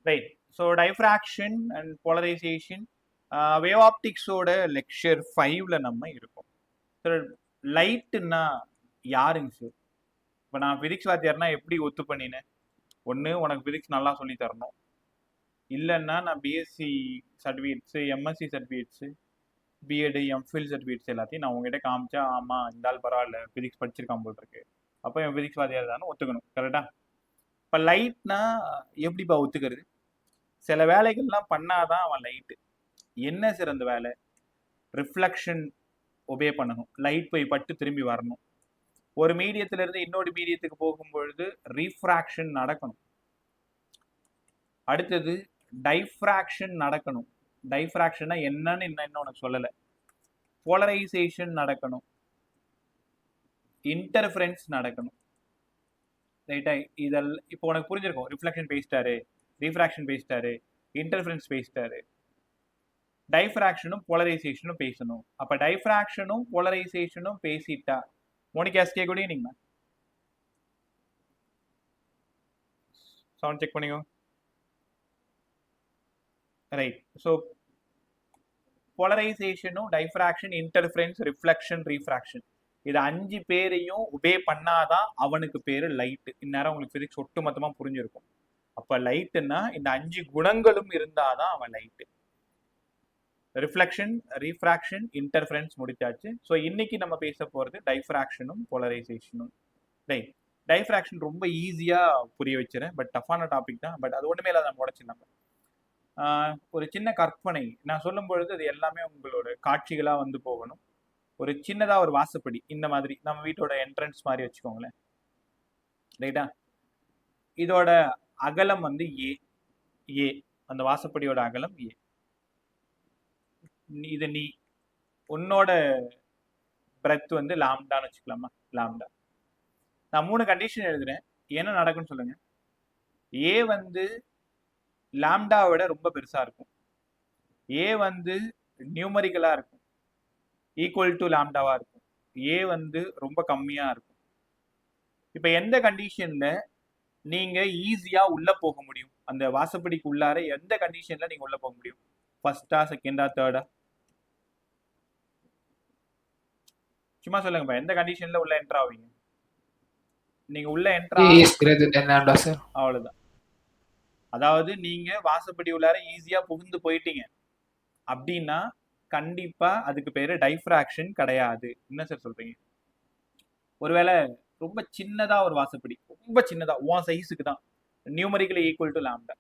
Right. So diffraction and polarization wave ஆப்டிக்ஸோட lecture 5ல நம்ம இருக்கோம். சார் லைட்டுன்னா யாருங்க சார்? இப்போ நான் ஃபிசிக்ஸ் வாத்தியார்னா எப்படி ஒத்து பண்ணினேன்? ஒன்று உனக்கு ஃபிசிக்ஸ் நல்லா சொல்லி தரணும், இல்லைன்னா நான் BSc certificates, MSc certificates, BEd, MPhil certificates எல்லாத்தையும் நான் உங்ககிட்ட காமிச்சா, ஆமாம் இந்த ஆள் பரவாயில்ல ஃபிசிக்ஸ் படிச்சிருக்கான் போல் இருக்கு, அப்போ என் ஃபிசிக்ஸ் வாத்தியார் தானே ஒத்துக்கணும். கரெக்டாக? இப்போ லைட்னா எப்படிப்பா ஒத்துக்கிறது? சில வேலைகள்லாம் பண்ணாதான் அவன் லைட்டு. என்ன சார் அந்த வேலை? ரிஃப்ளெக்ஷன் ஒபே பண்ணணும், லைட் போய் பட்டு திரும்பி வரணும். ஒரு மீடியத்திலிருந்து இன்னொரு மீடியத்துக்கு போகும்பொழுது ரீஃப்ராக்ஷன் நடக்கணும். அடுத்தது டைஃப்ராக்ஷன் நடக்கணும். டைஃப்ராக்ஷனா என்னன்னு இன்னும் உனக்கு சொல்லலை. போலரைசேஷன் நடக்கணும், இன்டர்ஃபரன்ஸ் நடக்கணும். ரைட்டா? இதெல்லாம் இப்போ உனக்கு புரிஞ்சிருக்கும். ரிஃப்ளெக்ஷன் பேசிட்டாரு, ரீஃப்ராக்ஷன் பேசிட்டாரு, இன்டர்ஃபரன்ஸ் பேசிட்டாரு. டைஃப்ராக்ஷனும் போலரைசேஷனும் பேசணும். அப்போ டைஃப்ராக்ஷனும் போலரைசேஷனும் பேசிட்டா, Monika SK, good evening ma'am. Sound check பண்ணிக்கோ. ரைட். ஸோ போலரைசேஷனும் டைஃப்ராக்ஷன், இன்டர்ஃபரன்ஸ், ரிஃப்ளெக்ஷன், ரீஃப்ராக்ஷன், இது 5 பேரையும் ஒபே பண்ணாதான் அவனுக்கு பேரு லைட்டு. இந்நேரம் உங்களுக்கு ஃபிசிக்ஸ் ஒட்டு மொத்தமாக புரிஞ்சிருக்கும். அப்போ லைட்டுன்னா இந்த 5 குணங்களும் இருந்தாதான் அவன் லைட்டு. ரிஃப்ளெக்ஷன், ரீஃப்ராக்ஷன், இன்டர்ஃபரன்ஸ் முடிச்சாச்சு. ஸோ இன்னைக்கு நம்ம பேச போகிறது டைஃப்ராக்ஷனும் போலரைசேஷனும். ரைட். டைஃப்ராக்ஷன் ரொம்ப ஈஸியாக புரிய வச்சுறேன், பட் டஃப்பான டாபிக் தான். பட் அது ஒன்றுமே இல்லாத நம்ம உடச்சிடலாம். ஒரு சின்ன கற்பனை நான் சொல்லும் பொழுது அது எல்லாமே உங்களோட காட்சிகளாக வந்து போகணும். ஒரு சின்னதாக ஒரு வாசப்படி இந்த மாதிரி நம்ம வீட்டோட என்ட்ரன்ஸ் மாதிரி வச்சுக்கோங்களேன். ரைட்டா? இதோட அகலம் வந்து ஏ, அந்த வாசப்படியோட அகலம் ஏ. இது நீ உன்னோட பிரெத் வந்து லாம்டான்னு வச்சுக்கலாமா? லாம்டா. நான் 3 கண்டிஷன் எழுதுறேன், என்ன நடக்கும்னு சொல்லுங்க. ஏ வந்து லாம்டாவை விட ரொம்ப பெருசா இருக்கும். ஏ வந்து நியூமரிக்கலா இருக்கும், ஈக்குவல் டு லாம்டாவா இருக்கும். ஏ வந்து ரொம்ப கம்மியா இருக்கும். இப்ப எந்த கண்டிஷன்ல நீங்க ஈஸியா உள்ள போக முடியும்? அந்த வாசப்படிக்கு உள்ளார எந்த கண்டிஷன்ல நீங்க உள்ள போக முடியும்? ஃபர்ஸ்டா, செகண்டா, தேர்டா? சும்மா சொல்லுங்கப்பா, எந்த கண்டிஷன்ல உள்ள என்டர் ஆவீங்க? நீங்க உள்ள என்டர் அவ்வளவுதான். அதாவது நீங்க வாசப்படி உள்ளார ஈஸியா புகுந்து போயிட்டீங்க அப்படின்னா கண்டிப்பா அதுக்கு பேரு டைஃப்ராக்ஷன் கிடையாது. என்ன சார் சொல்றீங்க? ஒருவேளை ரொம்ப சின்னதா ஒரு வாசப்படி, ரொம்ப சின்னதா உன் சைஸுக்கு தான், நியூமரிக்கலி ஈக்குவல் டு லாம்டா,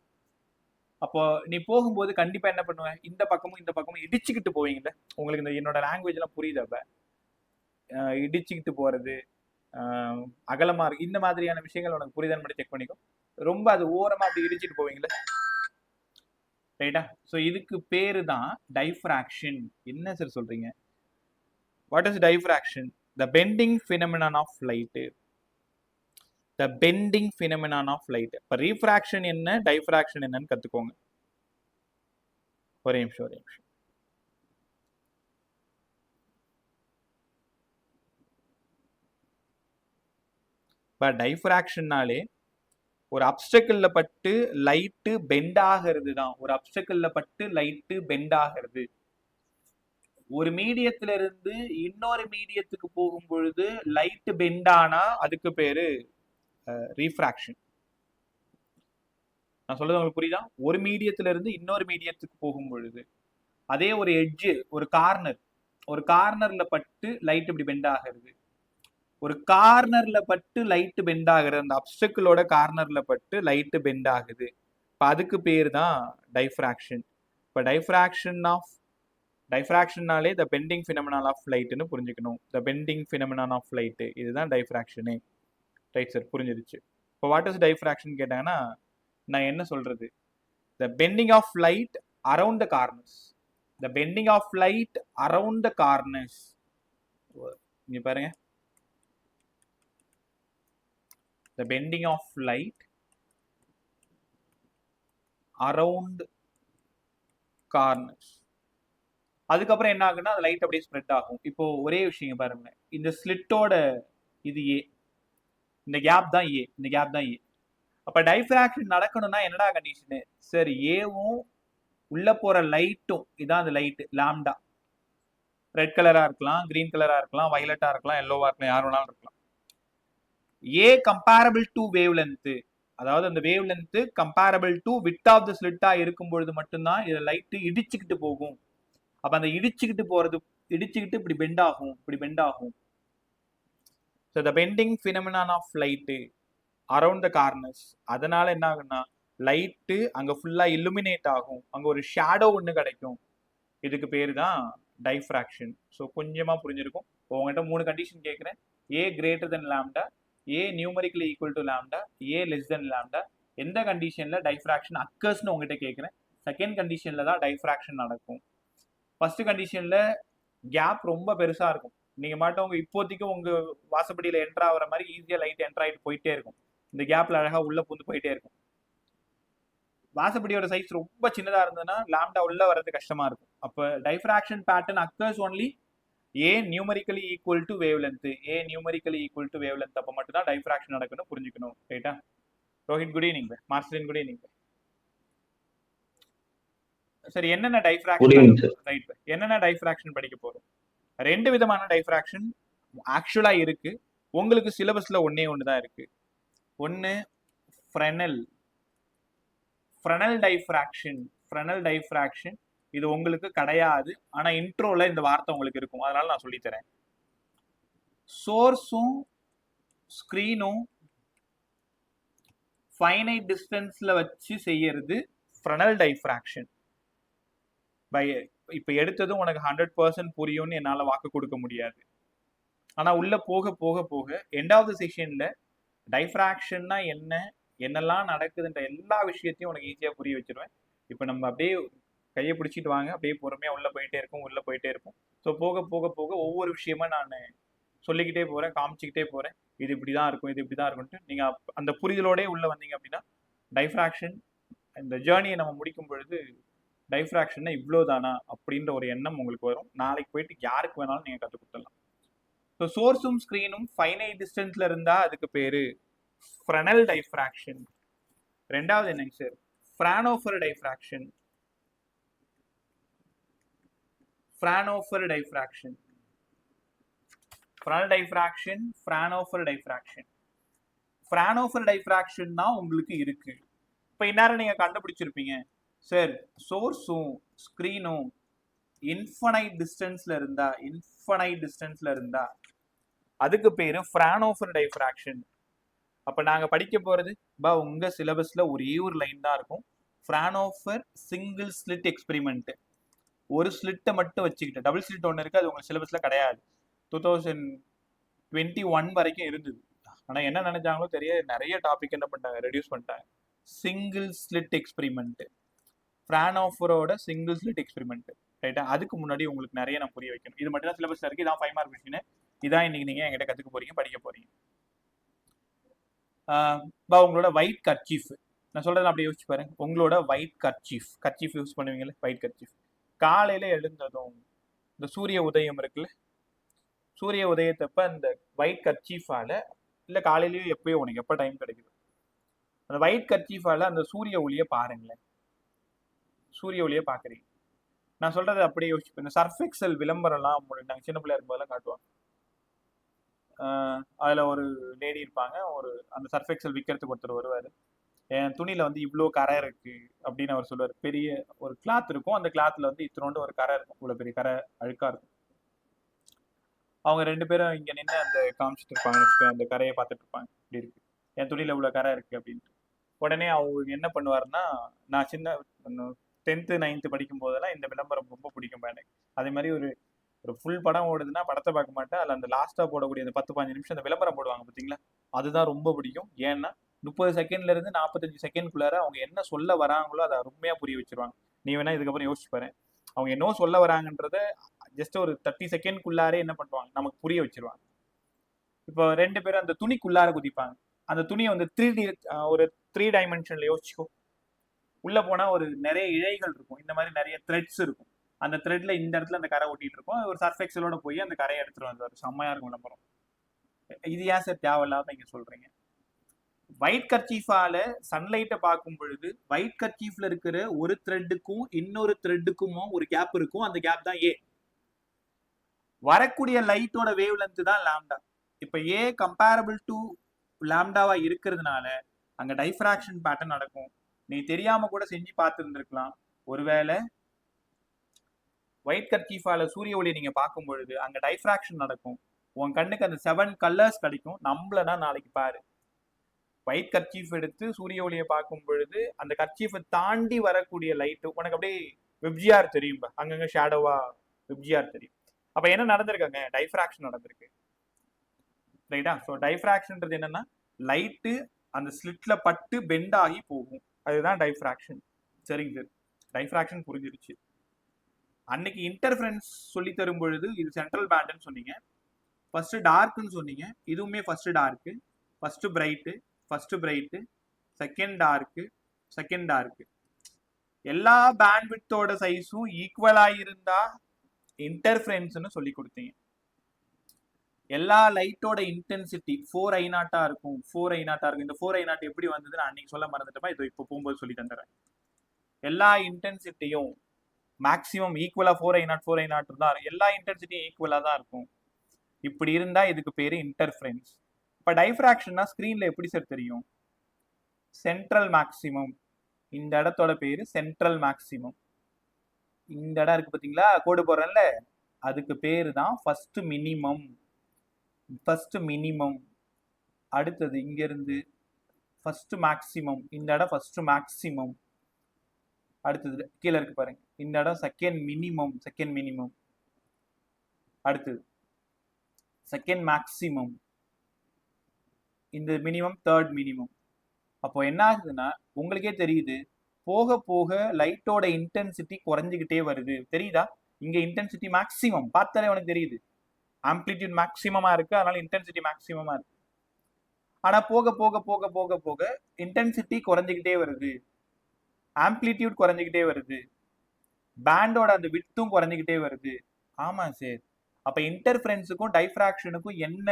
அப்போ நீ போகும்போது கண்டிப்பா என்ன பண்ணுவேன்? இந்த பக்கமும் இந்த பக்கமும் இடிச்சுக்கிட்டு போவீங்கல்ல. உங்களுக்கு இந்த என்னோட லாங்குவேஜ் எல்லாம் புரியுது? அப்ப இடிச்சுக்கிட்டு போறது, அகலமா இருக்கு, இந்த மாதிரியான விஷயங்கள் உனக்கு புரியுதான்னு மட்டும் செக் பண்ணிக்கோ. ரொம்ப அது ஓரமா அப்படி இடிச்சுட்டு போவீங்கல்ல. ரைட்டா? ஸோ இதுக்கு பேரு தான் டைஃப்ராக்ஷன். என்ன சார் சொல்றீங்க? What is diffraction? The bending phenomenon of light. The bending phenomenon of light. இப்போ ரீஃப்ராக்ஷன் என்ன, டைஃப்ராக்ஷன் என்னன்னு கத்துக்கோங்க. ஒரே நிமிஷம். இப்போ டைஃப்ராக்ஷன்னாலே ஒரு அப்டக்கிள்ல பட்டு லைட்டு பெண்ட் ஆகிறது தான். ஒரு அப்டக்கிள்ல பட்டு லைட்டு பெண்ட் ஆகிறது. ஒரு மீடியத்துல இருந்து இன்னொரு மீடியத்துக்கு போகும் பொழுது லைட் பெண்ட் ஆனா அதுக்கு பேரு ரீஃப்ராக்ஷன். நான் சொல்றது உங்களுக்கு புரியுதா? ஒரு மீடியத்துல இருந்து இன்னொரு மீடியத்துக்கு போகும் பொழுது, அதே ஒரு எட்ஜ், ஒரு கார்னர்ல பட்டு லைட் இப்படி பெண்ட் ஆகிறது. ஒரு கார்னர்ல பட்டு லைட் பெண்ட் ஆகுறது, அந்த அப்டக்கிளோட கார்னர்ல பட்டு லைட் பெண்ட் ஆகுது. இப்போ அதுக்கு பேர் தான் டைஃப்ராக்ஷன். இப்போ டைஃப்ராக்ஷன்னாலே த பெண்டிங் ஃபினமினான் ஆஃப் லைட்னு புரிஞ்சுக்கணும். த பெண்டிங் ஃபினமினான் ஆஃப் லைட், இதுதான் டைஃப்ராக்ஷனே. ரைட் சார், புரிஞ்சிருச்சு. இப்போ வாட் இஸ் டைஃப்ராக்ஷன் கேட்டாங்கன்னா நான் என்ன சொல்றது? The bending of light around the corners. The bending of light around the corners. இங்க பாருங்க, the bending of light around corners. அதுக்கப்புறம் என்ன ஆகுன்னா அது லைட் அப்படியே ஸ்ப்ரெட் ஆகும். இப்போ ஒரே விஷயம் பாருங்க, இந்த ஸ்லிட்டோட இது ஏ, இந்த கேப் தான் ஏ, இந்த கேப் தான் ஏ. அப்ப டைஃப்ராக்ஷன் நடக்கணும்னா என்னடா கண்டிஷனு? சார் ஏவும் உள்ள போற லைட்டும், இதான் அந்த லைட் லாம்டா. ரெட் கலரா இருக்கலாம், கிரீன் கலரா இருக்கலாம், வயலட்டா இருக்கலாம், எல்லோவா இருக்கலாம், யார் வேணாலும் இருக்கலாம். A comparable to wavelength, அதாவது அந்த wavelength comparable to width of the ஸ்லிட்டா இருக்கும் பொழுது மட்டும்தான் இது லைட் இடிச்சுக்கிட்டு போகும். அப்ப அந்த இடிச்சுக்கிட்டு போறது, இடிச்சுக்கிட்டு இப்படி பெண்ட் ஆகும், இப்படி பெண்ட் ஆகும். So the bending phenomenon of light around the corners, அதனால என்ன ஆகும்னா லைட்டு அங்க ஃபுல்லா இல்லுமினேட் ஆகும், அங்க ஒரு ஷேடோ ஒன்று கிடைக்கும். இதுக்கு பேரு தான் டைஃப்ராக்ஷன். ஸோ கொஞ்சமா புரிஞ்சிருக்கும். உங்ககிட்ட 3 கண்டிஷன் கேட்குறேன். ஏ greater than lambda, A numerically equal to lambda, a less than lambda. எந்த கண்டிஷன்ல டைஃப்ராக்ஷன் அக்கர்ஸ்னு உங்ககிட்ட கேட்குறேன். செகண்ட் கண்டிஷன்ல தான் டைஃப்ராக்ஷன் நடக்கும். ஃபர்ஸ்ட் கண்டிஷன்ல கேப் ரொம்ப பெருசா இருக்கும். நீங்க மட்டும் உங்க இப்போதைக்கு உங்க வாசப்படியில என்ட்ரு ஆகிற மாதிரி ஈஸியா லைட் என்ட்ரு ஆகிட்டு போயிட்டே இருக்கும். இந்த கேப்ல அழகா உள்ள புந்து போயிட்டே இருக்கும். வாசப்படியோட சைஸ் ரொம்ப சின்னதா இருந்ததுன்னா லாம்டா உள்ள வர்றது கஷ்டமா இருக்கும். அப்ப diffraction pattern occurs only A numerically equal to wave length, A numerically equal to wave length. அப்ப மட்டும் தான் டைஃப்ராக்ஷன் நடக்கணும், புரிஞ்சுக்கணும். ரைட்டா? Rohit good evening. Marcelin good evening. சரி, என்னென்ன டைஃப்ராக்ஷன், ரைட், என்னென்ன டைஃப்ராக்ஷன் படிக்க போறோம்? 2 விதமான டைஃப்ராக்ஷன் ஆக்சுவலா இருக்கு. உங்களுக்கு சிலபஸ்ல ஒன்னே ஒன்று தான் இருக்கு. ஒன்னு Fresnel, Fresnel diffraction. Fresnel diffraction இது உங்களுக்கு கிடையாது, ஆனா இன்ட்ரோல இந்த வார்த்தை உங்களுக்கு இருக்கும், அதனால நான் சொல்லித்தரேன். சோர்ஸும் ஸ்கிரீனும் ஃபைனைட் டிஸ்டன்ஸ்ல வச்சு செய்யறது ஃப்ரெனல் டைஃப்ராக்ஷன். இப்ப எடுத்ததும் உனக்கு 100% புரியும்னு என்னால வாக்கு கொடுக்க முடியாது. ஆனா உள்ள போக போக போக எண்ட் ஆஃப் த செஷன்ல டைஃப்ராக்ஷன்னா என்ன, என்னெல்லாம் நடக்குதுன்ற எல்லா விஷயத்தையும் உனக்கு ஈஸியா புரிய வச்சிருவேன். இப்ப நம்ம அப்படியே கையை பிடிச்சிட்டு வாங்க, அப்படியே பொறுமையா உள்ள போயிட்டே இருக்கும். ஸோ போக போக போக ஒவ்வொரு விஷயமா நான் சொல்லிக்கிட்டே போறேன், காமிச்சிக்கிட்டே போறேன். இது இப்படிதான் இருக்கும், இது இப்படிதான் இருக்கும்ட்டு நீங்க அந்த புரிதலோடய உள்ள வந்தீங்க அப்படின்னா டைஃப்ராக்ஷன் இந்த ஜேர்னியை நம்ம முடிக்கும் பொழுது டைஃப்ராக்ஷன்னா இவ்வளோதானா அப்படின்ற ஒரு எண்ணம் உங்களுக்கு வரும். நாளைக்கு போயிட்டு யாருக்கு வேணாலும் நீங்க கற்றுக் கொடுத்துடலாம். ஸோ சோர்ஸும் ஸ்கிரீனும் ஃபைனைட் டிஸ்டன்ஸ்ல இருந்தா அதுக்கு பேரு ஃப்ரெனல் டைஃப்ராக்ஷன். ரெண்டாவது என்னங்க sir? Fraunhofer diffraction. Fraunhofer diffraction, Fresnel diffraction, Fraunhofer diffraction. Fraunhofer diffraction தான் உங்களுக்கு இருக்கு. இப்போ இந்நேரம் நீங்க கண்டுபிடிச்சிருப்பீங்க, சார் சோர்ஸும் ஸ்கிரீனும் இன்ஃபனைட் டிஸ்டன்ஸ்ல இருந்தா அதுக்கு பேரு ஃப்ரானோஃபர் டைஃப்ராக்ஷன். அப்ப நாங்க படிக்க போறது உங்க சிலபஸ்ல ஒரே ஒரு லைன் தான் இருக்கும், ஃப்ரானோஃபர் சிங்கிள் ஸ்லிட் எக்ஸ்பெரிமெண்ட். ஒரு ஸ்லிட்டை மட்டும் வச்சுக்கிட்டு, டபுள் ஸ்லிட் ஒன்று இருக்கு, அது உங்க சிலபஸ்ல கிடையாது. 2021 வரைக்கும் இருந்தது. ஆனா என்ன நினைச்சாங்களோ தெரிய, நிறைய டாபிக் என்ன பண்ணிட்டாங்க, ரெடியூஸ் பண்ணிட்டாங்க. சிங்கிள் ஸ்லிட் எக்ஸ்பெரிமெண்ட், ஃப்ரானோஃபரோட சிங்கிள் ஸ்லிட் எக்ஸ்பெரிமெண்ட். ரைட்டா? அதுக்கு முன்னாடி உங்களுக்கு நிறைய நான் புரிய வைக்கணும். இது மட்டும் தான் சிலபஸ்ல இருக்கு. இதான் 5 மார்க் கொஸ்டின். இதான் இன்னைக்கு நீங்க என்கிட்ட கத்துக்க போறீங்க, படிக்க போறீங்க. உங்களோட ஒயிட் கர்ச்சீஃப், நான் சொல்றேன் அப்படியே யோசிச்சு பாருங்க. உங்களோட ஒயிட் கர்ச்சீஃப் யூஸ் பண்ணுவீங்களே, ஒயிட் கர்ச்சீஃப். காலையில எழுந்ததும் இந்த சூரிய உதயம் இருக்குல்ல, சூரிய உதயத்தப்ப அந்த ஒயிட் கர்ச்சீஃபால, இல்ல காலையிலயும் எப்பயோ உனக்கு எப்ப டைம் கிடைக்குது, அந்த ஒயிட் கர்ச்சீஃபால அந்த சூரிய ஒளியை பாருங்களேன். சூரிய ஒளியை பாக்குறீங்க. நான் சொல்றது அப்படியே யோசிச்சு, இந்த சர்ஃப் எக்ஸல் விளம்பரம்லாம் நாங்கள் சின்ன பிள்ளையா இருக்கும்போதெல்லாம் காட்டுவாங்க. அதுல ஒரு லேடி இருப்பாங்க, ஒரு அந்த சர்ஃப் எக்ஸல் விற்கிறதுக்கு ஒருத்தர் வருவாரு. என் துணியில வந்து இவ்வளோ கரை இருக்கு அப்படின்னு அவர் சொல்லுவார். பெரிய ஒரு கிளாத் இருக்கும், அந்த கிளாத்ல வந்து இத்தனோண்டு ஒரு கரை இருக்கும், இவ்வளவு பெரிய கரை அழுக்கா இருக்கும். அவங்க 2 பேரும் இங்க நின்று அந்த காமிச்சிட்டு இருப்பாங்க, அந்த கரையை பார்த்துட்டு இருப்பாங்க, இப்படி இருக்கு என் துணியில இவ்வளவு கரை இருக்கு அப்படின்ட்டு. உடனே அவங்க என்ன பண்ணுவாருன்னா, நான் சின்ன 10th 9th படிக்கும் போதெல்லாம் இந்த விளம்பரம் ரொம்ப பிடிக்கும் எனக்கு. அதே மாதிரி ஒரு ஃபுல் படம் ஓடுதுன்னா படத்தை பார்க்க மாட்டேன், அதில் அந்த லாஸ்டா போடக்கூடிய அந்த 10-15 நிமிஷம் அந்த விளம்பரம் போடுவாங்க பார்த்தீங்களா, அதுதான் ரொம்ப பிடிக்கும். ஏன்னா 30 செகண்ட்ல இருந்து 45 செகண்ட்குள்ளார அவங்க என்ன சொல்ல வராங்களோ அதை அருமையா புரிய வச்சிருவாங்க. நீ வேணா இதுக்கப்புறம் யோசிச்சு பாரு, அவங்க என்ன சொல்ல வராங்கன்றத ஜஸ்ட் ஒரு 30 செகண்ட்குள்ளாரே என்ன பண்ணுவாங்க, நமக்கு புரிய வச்சிருவாங்க. இப்போ 2 பேரும் அந்த துணிக்குள்ளார குதிப்பாங்க. அந்த துணியை வந்து 3D, ஒரு 3 டைமென்ஷன்ல யோசிச்சுக்கோ. உள்ள போனா ஒரு நிறைய இழைகள் இருக்கும், இந்த மாதிரி நிறைய த்ரெட்ஸ் இருக்கும். அந்த த்ரெட்ல இந்த இடத்துல அந்த கரை ஒட்டிட்டு இருக்கும். ஒரு சர்ஃப் எக்ஸலோட போய் அந்த கரையை எடுத்துட்டு வந்தாரு. செம்மையா இருக்கும் விளம்பரம். இது ஏன் சார் தேவையில்லாம நீங்க சொல்றீங்க? ஒயிட் கர்ச்சீஃபால சன்லைட்டை பார்க்கும் பொழுது ஒயிட் கர்ச்சீஃப்ல இருக்கிற ஒரு த்ரெட்டுக்கும் இன்னொரு த்ரெட்டுக்குமோ ஒரு கேப் இருக்கும். அந்த கேப் தான் ஏ. வரக்கூடிய லைட்டோட வேவ் லென்த் தான் லாம்டா. இப்ப ஏ கம்பேரபிள் டு லாம்டாவா இருக்கிறதுனால அங்க டைஃப்ராக்ஷன் பேட்டர்ன் நடக்கும். நீ தெரியாம கூட செஞ்சு பார்த்துருந்துருக்கலாம். ஒருவேளை ஒயிட் கர்ச்சீஃபால சூரிய ஒளியை நீங்க பார்க்கும் பொழுது அங்க டைஃப்ராக்ஷன் நடக்கும். உன் கண்ணுக்கு அந்த 7 கலர்ஸ் கிடைக்கும். நம்மளனா நாளைக்கு பாரு, ஒயிட் கர்ச்சீஃப் எடுத்து சூரிய ஒளியை பார்க்கும் பொழுது அந்த கர்ச்சீஃபை தாண்டி வரக்கூடிய லைட்டு உனக்கு அப்படியே வெப்ஜிஆர் தெரியும். அங்கங்க ஷேடோவா வெப்ஜிஆர் தெரியும். அப்ப என்ன நடந்திருக்காங்க? டைஃப்ராக்ஷன் நடந்திருக்கு. ரைட்டா? ஸோ டைஃப்ராக்ஷன்ன்றது என்னன்னா லைட்டு அந்த ஸ்லிட்ல பட்டு பெண்ட் ஆகி போகும். அதுதான் டைஃப்ராக்ஷன். சரிங்க சார், டைஃப்ராக்ஷன் புரிஞ்சிருச்சு. அன்னைக்கு இன்டர்ஃபரன்ஸ் சொல்லி தரும் பொழுது இது சென்ட்ரல் பேண்ட்னு சொன்னீங்க, ஃபர்ஸ்ட் டார்க்னு சொன்னீங்க. இதுவுமே first dark, first bright, first bright, second dark, second dark. எல்லா பேண்ட்வித்தோட சைஸும் ஈக்குவலா இருந்தா இன்டர்ஃபரன்ஸ்னு சொல்லி கொடுத்தீங்க. எல்லா லைட்டோட இன்டென்சிட்டி 4I0 இருக்கும். 4I0 இருக்கும். இந்த 4I0 எப்படி வந்தது நான் அன்னைக்கு சொல்ல மறந்துட்டேன். இது இப்போ போகும்போது சொல்லி தந்துடுறேன். எல்லா இன்டென்சிட்டியும் மேக்ஸிமம் ஈக்குவலா 4I0 தான். எல்லா இன்டென்சிட்டியும் ஈக்குவலா தான் இருக்கும். இப்படி இருந்தா இதுக்கு பேரு இன்டர்ஃபரன்ஸ். இப்ப டைஃப்ராக்ஷன்னா ஸ்கிரீன்ல எப்படி சார் தெரியும்? Central maximum. இந்த இடத்தோட பேரு சென்ட்ரல் மேக்ஸிமம். இந்த இடம் இருக்கு பாத்தீங்களா, கோடு போடுறேன்ல, அதுக்கு பேரு தான் ஃபர்ஸ்ட் மினிமம். First minimum. அடுத்தது இங்க இருந்து ஃபர்ஸ்ட் மேக்ஸிமம். இந்த இடம் ஃபர்ஸ்ட் மேக்ஸிமம். அடுத்தது கீழே இருக்கு பாருங்க, இந்த இடம் செகண்ட் மினிமம். Second minimum. அடுத்தது செகண்ட் மேக்ஸிமம். இந்த மினிமம் தேர்ட் மினிமம். அப்போ என்ன ஆகுதுன்னா உங்களுக்கே தெரியுது, போக போக லைட்டோட இன்டென்சிட்டி குறைஞ்சிக்கிட்டே வருது. தெரியுதா? இங்க இன்டென்சிட்டி மேக்ஸிமம் பார்த்தாலே உனக்கு தெரியுது. ஆம்ப்ளிடியூட் மேக்ஸிமமா இருக்கு, அதனால இன்டென்சிட்டி மேக்ஸிமமா இருக்கு. ஆனா போக போக போக போக போக இன்டென்சிட்டி குறைஞ்சிக்கிட்டே வருது, ஆம்ப்ளிடியூட் குறைஞ்சிக்கிட்டே வருது, பேண்டோட அந்த விட்த்தும் குறைஞ்சிக்கிட்டே வருது. ஆமா சார். அப்ப இன்டர்ஃபரன்ஸுக்கும் டைஃப்ராக்ஷனுக்கும் என்ன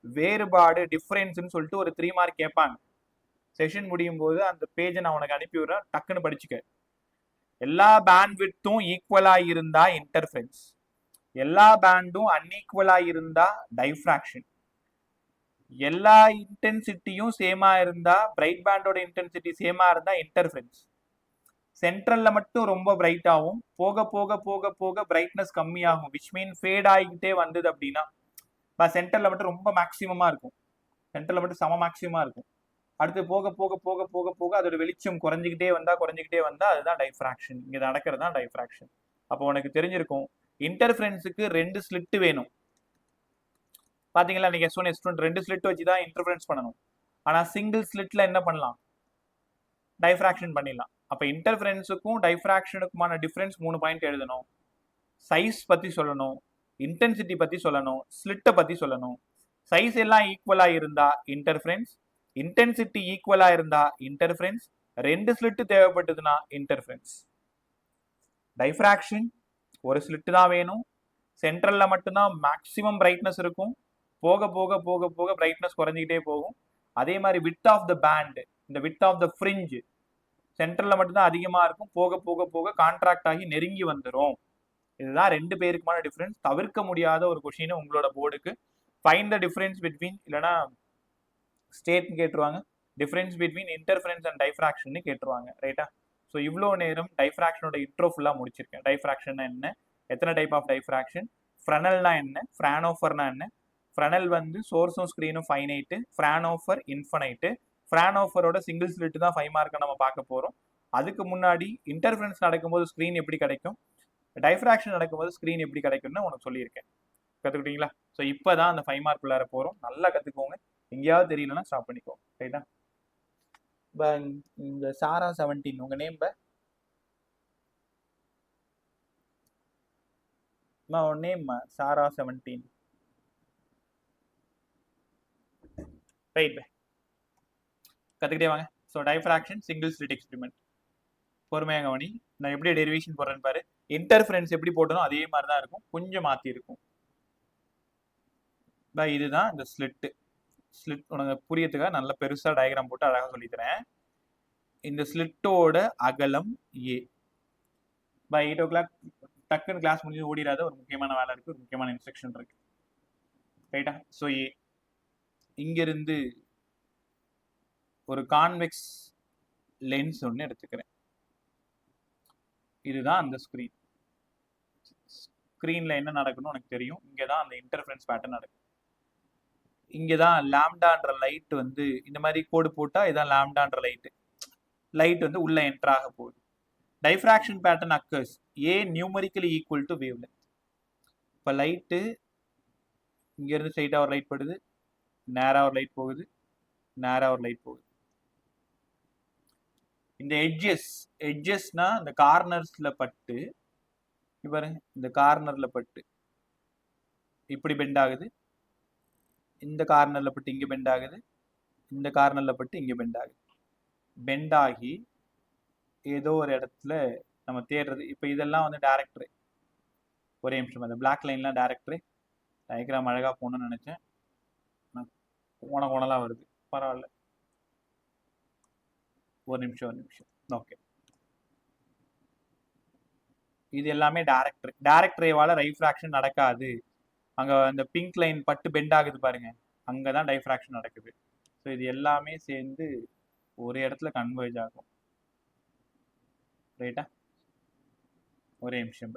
வேறுபாடு, டிஃபரன்ஸ்னு சொல்லிட்டு ஒரு 3 மார்க் கேட்பாங்க. செஷன் முடியும் போது அந்த பேஜை நான் உனக்கு அனுப்பி விடுறேன், டக்குன்னு படிச்சுக்க. எல்லா பேண்ட் விட்த்தும் ஈக்குவலா இருந்தா இன்டர்ஃபரன்ஸ், எல்லா பேண்டும் அன்ஈக்குவலா இருந்தா டைஃப்ராக்ஷன், எல்லா இன்டென்சிட்டியும் சேமா இருந்தா, பிரைட் பேண்டோட இன்டென்சிட்டி சேமா இருந்தா இன்டர்ஃபரன்ஸ். சென்ட்ரல்ல மட்டும் ரொம்ப பிரைட் ஆகும், போக போக போக போக பிரைட்னஸ் கம்மியாகும். விச் மீன் ஃபேட் ஆகிக்கிட்டே வந்தது அப்படின்னா, சென்டர்ல மட்டும் ரொம்ப மேக்ஸிமமா இருக்கும், சென்டர்ல மட்டும் சம மேக்ஸிமமா இருக்கும். அடுத்து போக போக போக போக போக அதோட வெளிச்சம் குறைஞ்சிக்கிட்டே வந்தா அதுதான் டைஃப்ராக்ஷன். இங்க நடக்கிறது தான் டைஃப்ராக்ஷன். அப்போ உனக்கு தெரிஞ்சிருக்கும், இன்டர்ஃபரன்ஸுக்கு 2 ஸ்லிட் வேணும். பாத்தீங்களா, நீங்க S1 2 ஸ்லிட் வச்சுதான் இன்டர்ஃபரன்ஸ் பண்ணணும். ஆனா சிங்கிள் ஸ்லிட்ல என்ன பண்ணலாம்? டைஃப்ராக்ஷன் பண்ணிடலாம். அப்ப இன்டர்ஃபரன்ஸுக்கும் டைஃப்ராக்ஷனுக்குமான டிஃபரன்ஸ் 3 பாயிண்ட் எழுதணும். சைஸ் பத்தி சொல்லணும், இன்டென்சிட்டி பத்தி சொல்லணும், ஸ்லிட்டை பத்தி சொல்லணும். சைஸ் எல்லாம் ஈக்குவலா இருந்தா இன்டர்ஃபரன்ஸ், இன்டென்சிட்டி ஈக்குவலா இருந்தா இன்டர்ஃபரன்ஸ், 2 ஸ்லிட் தேவைப்பட்டதுன்னா இன்டர்ஃபரன்ஸ். டைஃப்ராக்ஷன் ஒரு ஸ்லிட் தான் வேணும், சென்ட்ரல்ல மட்டும்தான் மேக்ஸிமம் பிரைட்னஸ் இருக்கும், போக போக போக போக பிரைட்னஸ் குறைஞ்சிக்கிட்டே போகும். அதே மாதிரி விட்த் ஆஃப் த பேண்ட், இந்த விட்த் ஆஃப் த ஃப்ரிஞ்ச் சென்ட்ரல்ல மட்டும்தான் அதிகமா இருக்கும், போக போக போக கான்ட்ராக்ட் ஆகி நெருங்கி வந்துடும். இதுதான் 2 பேருக்குமான டிஃபரன்ஸ். தவிர்க்க முடியாத ஒரு கொஸ்டின் உங்களோட போர்டுக்கு. ஃபைண்ட் த டிஃபரன்ஸ் பிட்வீன், இல்லைனா ஸ்டேட் கேட்டுருவாங்க, difference between interference and diffraction கேட்டுருவாங்க. ரைட்டா? ஸோ இவ்வளோ நேரம் டைஃப்ராக்ஷனோட இன்ட்ரோ ஃபுல்லாக முடிச்சிருக்கேன். டைஃப்ராக்ஷன் என்ன, எத்தனை டைப் ஆஃப் டைஃப்ராக்ஷன், ஃப்ரனல்னா என்ன, ஃப்ரானோஃபர்னா என்ன, ஃப்ரனல் வந்து சோர்ஸும் ஸ்க்ரீனும் ஃபைனைட்டு, ஃப்ரானோஃபர் இன்ஃபனைட்டு. ஃப்ரானோஃபரோட சிங்கிள் ஸ்லிட் தான் 5 மார்க்கை நம்ம பார்க்க போகிறோம். அதுக்கு முன்னாடி இன்டர்ஃபரன்ஸ் நடக்கும்போது ஸ்க்ரீன் எப்படி கிடைக்கும், டைஃப்ராக்ஷன் நடக்கும்போது ஸ்க்ரீன் எப்படி கிடைக்கும்னு உனக்கு சொல்லியிருக்கேன். கற்றுக்கிட்டீங்களா? ஸோ இப்போ தான் அந்த 5 மார்க் உள்ளார போகிறோம். நல்லா கற்றுக்கோங்க. எங்கேயாவது தெரியலன்னா ஸ்டாப் பண்ணிக்கோ. ரைட்டா? இந்த சாரா 17 உங்க நேம் நேம் சாரா 17. ரைட், கற்றுக்கிட்டே வாங்க. So diffraction single slit experiment. பொறுமையாக கவனி. நான் எப்படி டெரிவேஷன் போடுறேன்னு பாரு. இன்டர்ஃபரன்ஸ் எப்படி போட்டணும் அதே மாதிரி தான் இருக்கும், கொஞ்சம் மாற்றி இருக்கும். இதுதான் இந்த ஸ்லிட்டு. ஸ்லிட் உனக்கு புரியத்துக்காக நல்ல பெருசா டயக்ராம் போட்டு அழகா சொல்லித்தரேன். இந்த ஸ்லிட்டோட அகலம் ஏ. பை 8 o'clock டக்குன்னு கிளாஸ் முடிஞ்சு ஓடிடாத, ஒரு முக்கியமான வேலை இருக்கு, ஒரு முக்கியமான இன்ஸ்ட்ரக்ஷன் இருக்கு. ரைட்டா? ஸோ ஏ இங்கிருந்து ஒரு கான்வெக்ஸ் லென்ஸ் ஒன்று எடுத்துக்கிறேன். இதுதான் அந்த ஸ்க்ரீன். ஸ்க்ரீனில் என்ன நடக்கணும் எனக்கு தெரியும். இங்கே தான் அந்த இன்டர்ஃபரன்ஸ் பேட்டர்ன் நடக்கும். இங்கே தான் லாம்டான்ற லைட் வந்து இந்த மாதிரி கோடு போட்டால் இதான் லாம்டான்ற லைட் வந்து உள்ள என்டர் ஆக போகுது. Diffraction pattern occurs A numerically equal to wave length. இப்போ லைட்டு இங்கேருந்து ஸ்ட்ரைட்டாக ஒரு லைட் படுது, நேராக ஒரு லைட் போகுது, நேராக ஒரு லைட் போகுது. இந்த எட்ஜஸ்னா இந்த கார்னர்ஸ்ல பட்டு பாருங்க, இந்த கார்னர்ல பட்டு இப்படி பெண்ட் ஆகுது, இந்த கார்னர்ல பட்டு இங்க பெண்ட் ஆகுது, இந்த கார்னர்ல பட்டு இங்க பெண்ட் ஆகுது. பெண்ட் ஆகி ஏதோ ஒரு இடத்துல நம்ம தேடுறது. இப்போ இதெல்லாம் வந்து டேரக்டர். ஒரே நிமிஷம், அந்த பிளாக் லைன்லாம் டேரக்டர். டயக்ராம் அழகா போகணும்னு நினைச்சேன், கோணலாம் வருது, பரவாயில்ல. ஒரு நிமிஷம். ஓகே, இது எல்லாமே டைரக்ட் ரேவால ரைஃப்ராக்ஷன் நடக்காது. அங்க அந்த பிங்க் லைன் பட்டு பெண்ட் ஆகுது பாருங்க, அங்கதான் டைஃப்ராக்ஷன் நடக்குது. ஸோ இது எல்லாமே சேர்ந்து ஒரு இடத்துல கன்வர்ஜ் ஆகும். ரைட்டா? ஒரே நிமிஷம்.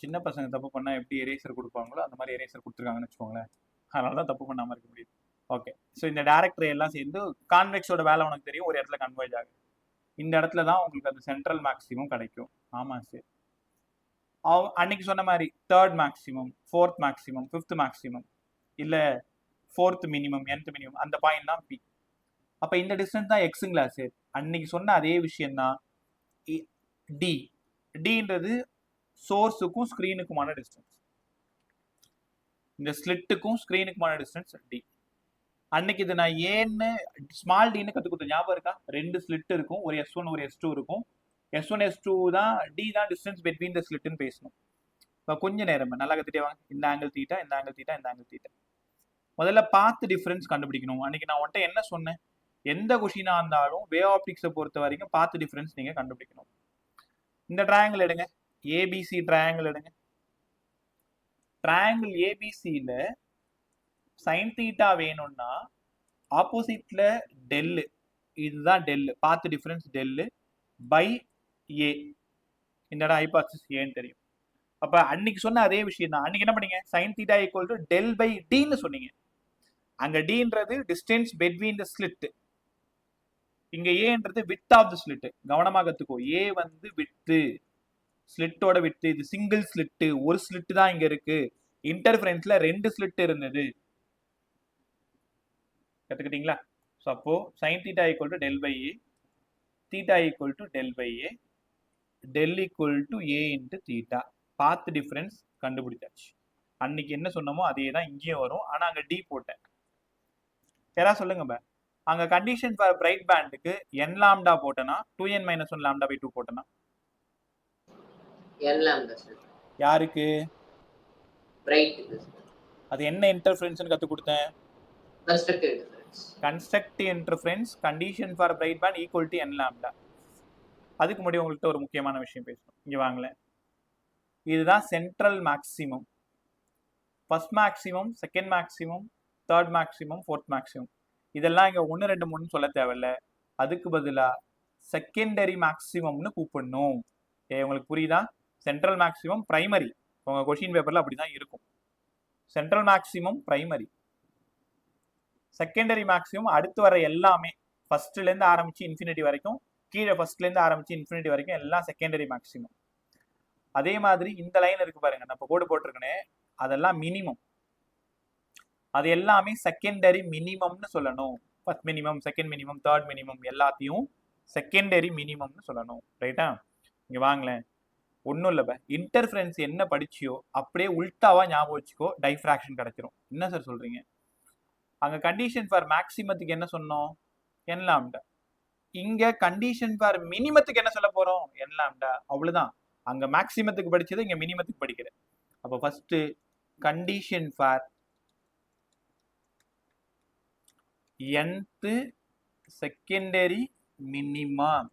சின்ன பசங்க தப்பு பண்ணா எப்படி எரேசர் கொடுப்பாங்களோ அந்த மாதிரி எரேசர் கொடுத்துருக்காங்கன்னு வச்சுக்கோங்களேன். அதனால தான் தப்பு பண்ணாமல் இருக்க முடியுது. ஓகே, ஸோ இந்த டைரக்ட் ரே எல்லாம் சேர்ந்து கான்வெக்ஸோட வேலை உனக்கு தெரியும், ஒரு இடத்துல கன்வர்ஜ் ஆகுது. இந்த இடத்துல தான் உங்களுக்கு அந்த சென்ட்ரல் மேக்ஸிமம் கிடைக்கும். ஆமாம் சார், அன்னைக்கு சொன்ன மாதிரி 3rd maximum, 4th maximum, 5th maximum, இல்லை 4th மினிமம், nth மினிமம், அந்த பாயிண்ட் தான் பி. அப்போ இந்த டிஸ்டன்ஸ் தான் எக்ஸுங்களா சார்? அன்னைக்கு சொன்ன அதே விஷயம்தான். டி டின்றது சோர்ஸுக்கும் ஸ்க்ரீனுக்குமான டிஸ்டன்ஸ். இந்த ஸ்லிட்டுக்கும் ஸ்க்ரீனுக்குமான டிஸ்டன்ஸ் டி. அன்னைக்கு இது நான் ஏன்னு ஸ்மால் டின்னு கற்றுக் கொடுத்த ஞாபகம் இருக்கா? 2 ஸ்லிட் இருக்கும், ஒரு S1 ஒரு S2 இருக்கும். S1 S2 தான், டி தான் டிஸ்டன்ஸ் பிட்வீன் த ஸ்லிட்னு பேசணும். இப்போ கொஞ்ச நேரம் நல்லா கற்றுட்டே வாங்க. இந்த ஆங்கிள் தீட்டா, இந்த ஆங்கிள் தீட்டா, இந்த ஆங்கிள் தீட்டா. முதல்ல பாத் டிஃபரன்ஸ் கண்டுபிடிக்கணும். அன்னைக்கு நான் உன்ட்ட என்ன சொன்னேன்? எந்த கொஷினா இருந்தாலும் வே ஆப்டிக்ஸை பொறுத்த வரைக்கும் பாத் டிஃபரன்ஸ் நீங்க கண்டுபிடிக்கணும். இந்த ட்ரையாங்கிள் எடுங்க, ஏபிசி ட்ரையாங்கிள் எடுங்க. ட்ரையாங்கிள் ஏபிசியில சைன் தீட்டா வேணும்னா ஆப்போசிட்ல டெல்லு, இதுதான் del, path difference del by a. இந்த இடம் ஹைபாக்சிஸ் ஏன்னு தெரியும். அப்ப அன்னைக்கு சொன்ன அதே விஷயம் தான். அன்னைக்கு என்ன பண்ணீங்க? Sine theta equal to del by டின்னு சொன்னீங்க. அங்க டின்றது டிஸ்டன்ஸ் பிட்வீன் த ஸ்லிட், இங்க ஏன்றது வித் ஆஃப் த ஸ்லிட். கவனமாக கத்துக்கோ, ஏ வந்து வித்து, ஸ்லிட்டோட வித்து. இது சிங்கிள் ஸ்லிட், ஒரு ஸ்லிட் தான் இங்க இருக்கு. இன்டர்ஃபரன்ஸ்ல 2 ஸ்லிட் இருந்தது. கத்துக்கிட்டீங்களா? ஸோ அப்போ sine theta equal to del by a, theta equal to del by a, del equal to a into theta. Path difference கண்டுபிடிச்சாச்சு. அன்னைக்கு என்ன சொன்னமோ அதே தான் இங்கேயும் வரும், ஆனா அங்க டி போட்டேன். யாராவது சொல்லுங்க, அங்க கண்டிஷன் ஃபார் பிரைட் பேண்டுக்கு n லாம்டா போட்டனா 2n - 1 லாம்டா பை 2 போட்டனா n லாம்டா சார். யாருக்கு? பிரைட். அது என்ன இன்டர்ஃபரன்ஸ்னு கத்து கொடுத்தேன்? Constructive interference. Constructive interference condition for bright band equal to n lambda. அதுக்கு முன்னாடி உங்கள்கிட்ட ஒரு முக்கியமான விஷயம் பேசணும். இங்க வாங்களேன், இதுதான் central maximum. First maximum, second maximum, third maximum, fourth maximum. இதெல்லாம் இங்க 1 2 3 சொல்ல தேவையில்ல. அதுக்கு பதிலா செகண்டரி மேக்ஸிமம்னு கூப்பிடணும். உங்களுக்கு புரியுதா? சென்ட்ரல் மேக்ஸிமம் பிரைமரி, உங்க கொஸ்டின் பேப்பர்ல அப்படிதான் இருக்கும். Central maximum primary, secondary maximum அடுத்து வர எல்லாமே ஃபர்ஸ்ட்ல இருந்து ஆரம்பிச்சு இன்ஃபினிட்டி வரைக்கும், கீழே ஃபர்ஸ்ட்ல இருந்து ஆரம்பிச்சு இன்ஃபினிட்டி வரைக்கும் எல்லாம் செகண்டரி மேக்ஸிமம். அதே மாதிரி இந்த லைன் இருக்கு பாருங்க, நான் இப்போ கோடு போட்டிருக்கேனே, அதெல்லாம் மினிமம். அது எல்லாமே செகண்டரி மினிமம்னு சொல்லணும். First minimum, second minimum, third minimum எல்லாத்தையும் செகண்டரி மினிமம்னு சொல்லணும். ரைட்டா? இங்க வாங்களேன், ஒன்றும் இல்லை, இன்டர்ஃபரன்ஸ் என்ன படிச்சியோ அப்படியே உல்டாவா ஞாபகம் வச்சுக்கோ, டைஃப்ராக்ஷன் கிடைச்சிரும். என்ன சார் சொல்றீங்க? அங்க கண்டிஷன் ஃபார் மேக்ஸிமத்துக்கு என்ன சொன்னோம்? n lambda. இங்க கண்டிஷன் ஃபார் மினிமத்துக்கு என்ன சொல்ல போறோம்? n lambda. அவ்வளவுதான். அங்க மேக்ஸிமத்துக்கு படிச்சது இங்க மினிமத்துக்கு படிக்கிறேன். அப்ப first condition for nth secondary minimum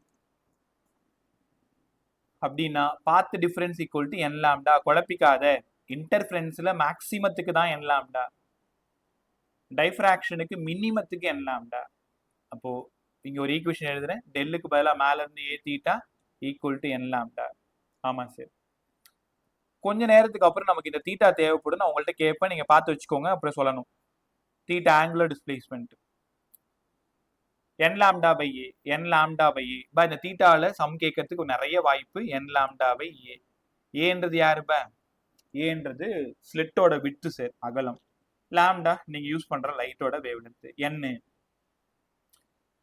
அப்படின்னா path difference equal to n lambda. குழப்பிக்காத. இன்டர்ஃபரன்ஸ்ல மேக்ஸிமத்துக்கு தான் n லாம்டா, டைஃப்ராக்ஷனுக்கு மினிமத்துக்கு n லாம்டா. அப்போ இங்க ஒரு ஈக்குவேஷன் எழுதுறேன். டெல்லுக்கு பதிலாக மேல இருந்து a theta equal to n lambda. ஆமா சார். கொஞ்ச நேரத்துக்கு அப்புறம் நமக்கு இந்த தீட்டா தேவைப்படும். நான் உங்கள்கிட்ட கேட்பேன், நீங்க பார்த்து வச்சுக்கோங்க, அப்புறம் சொல்லணும். Theta angular displacement n lambda by a, n lambda by a. பா இந்த தீட்டால சம் கேட்கறதுக்கு நிறைய வாய்ப்பு. n lambda by a. ஏன்றது யாருப்பா? ஏன்றது ஸ்லிட்டோட விட்த் சார், அகலம். லாம்டா நீங்க யூஸ் பண்ற லைட்டோட wavelength. n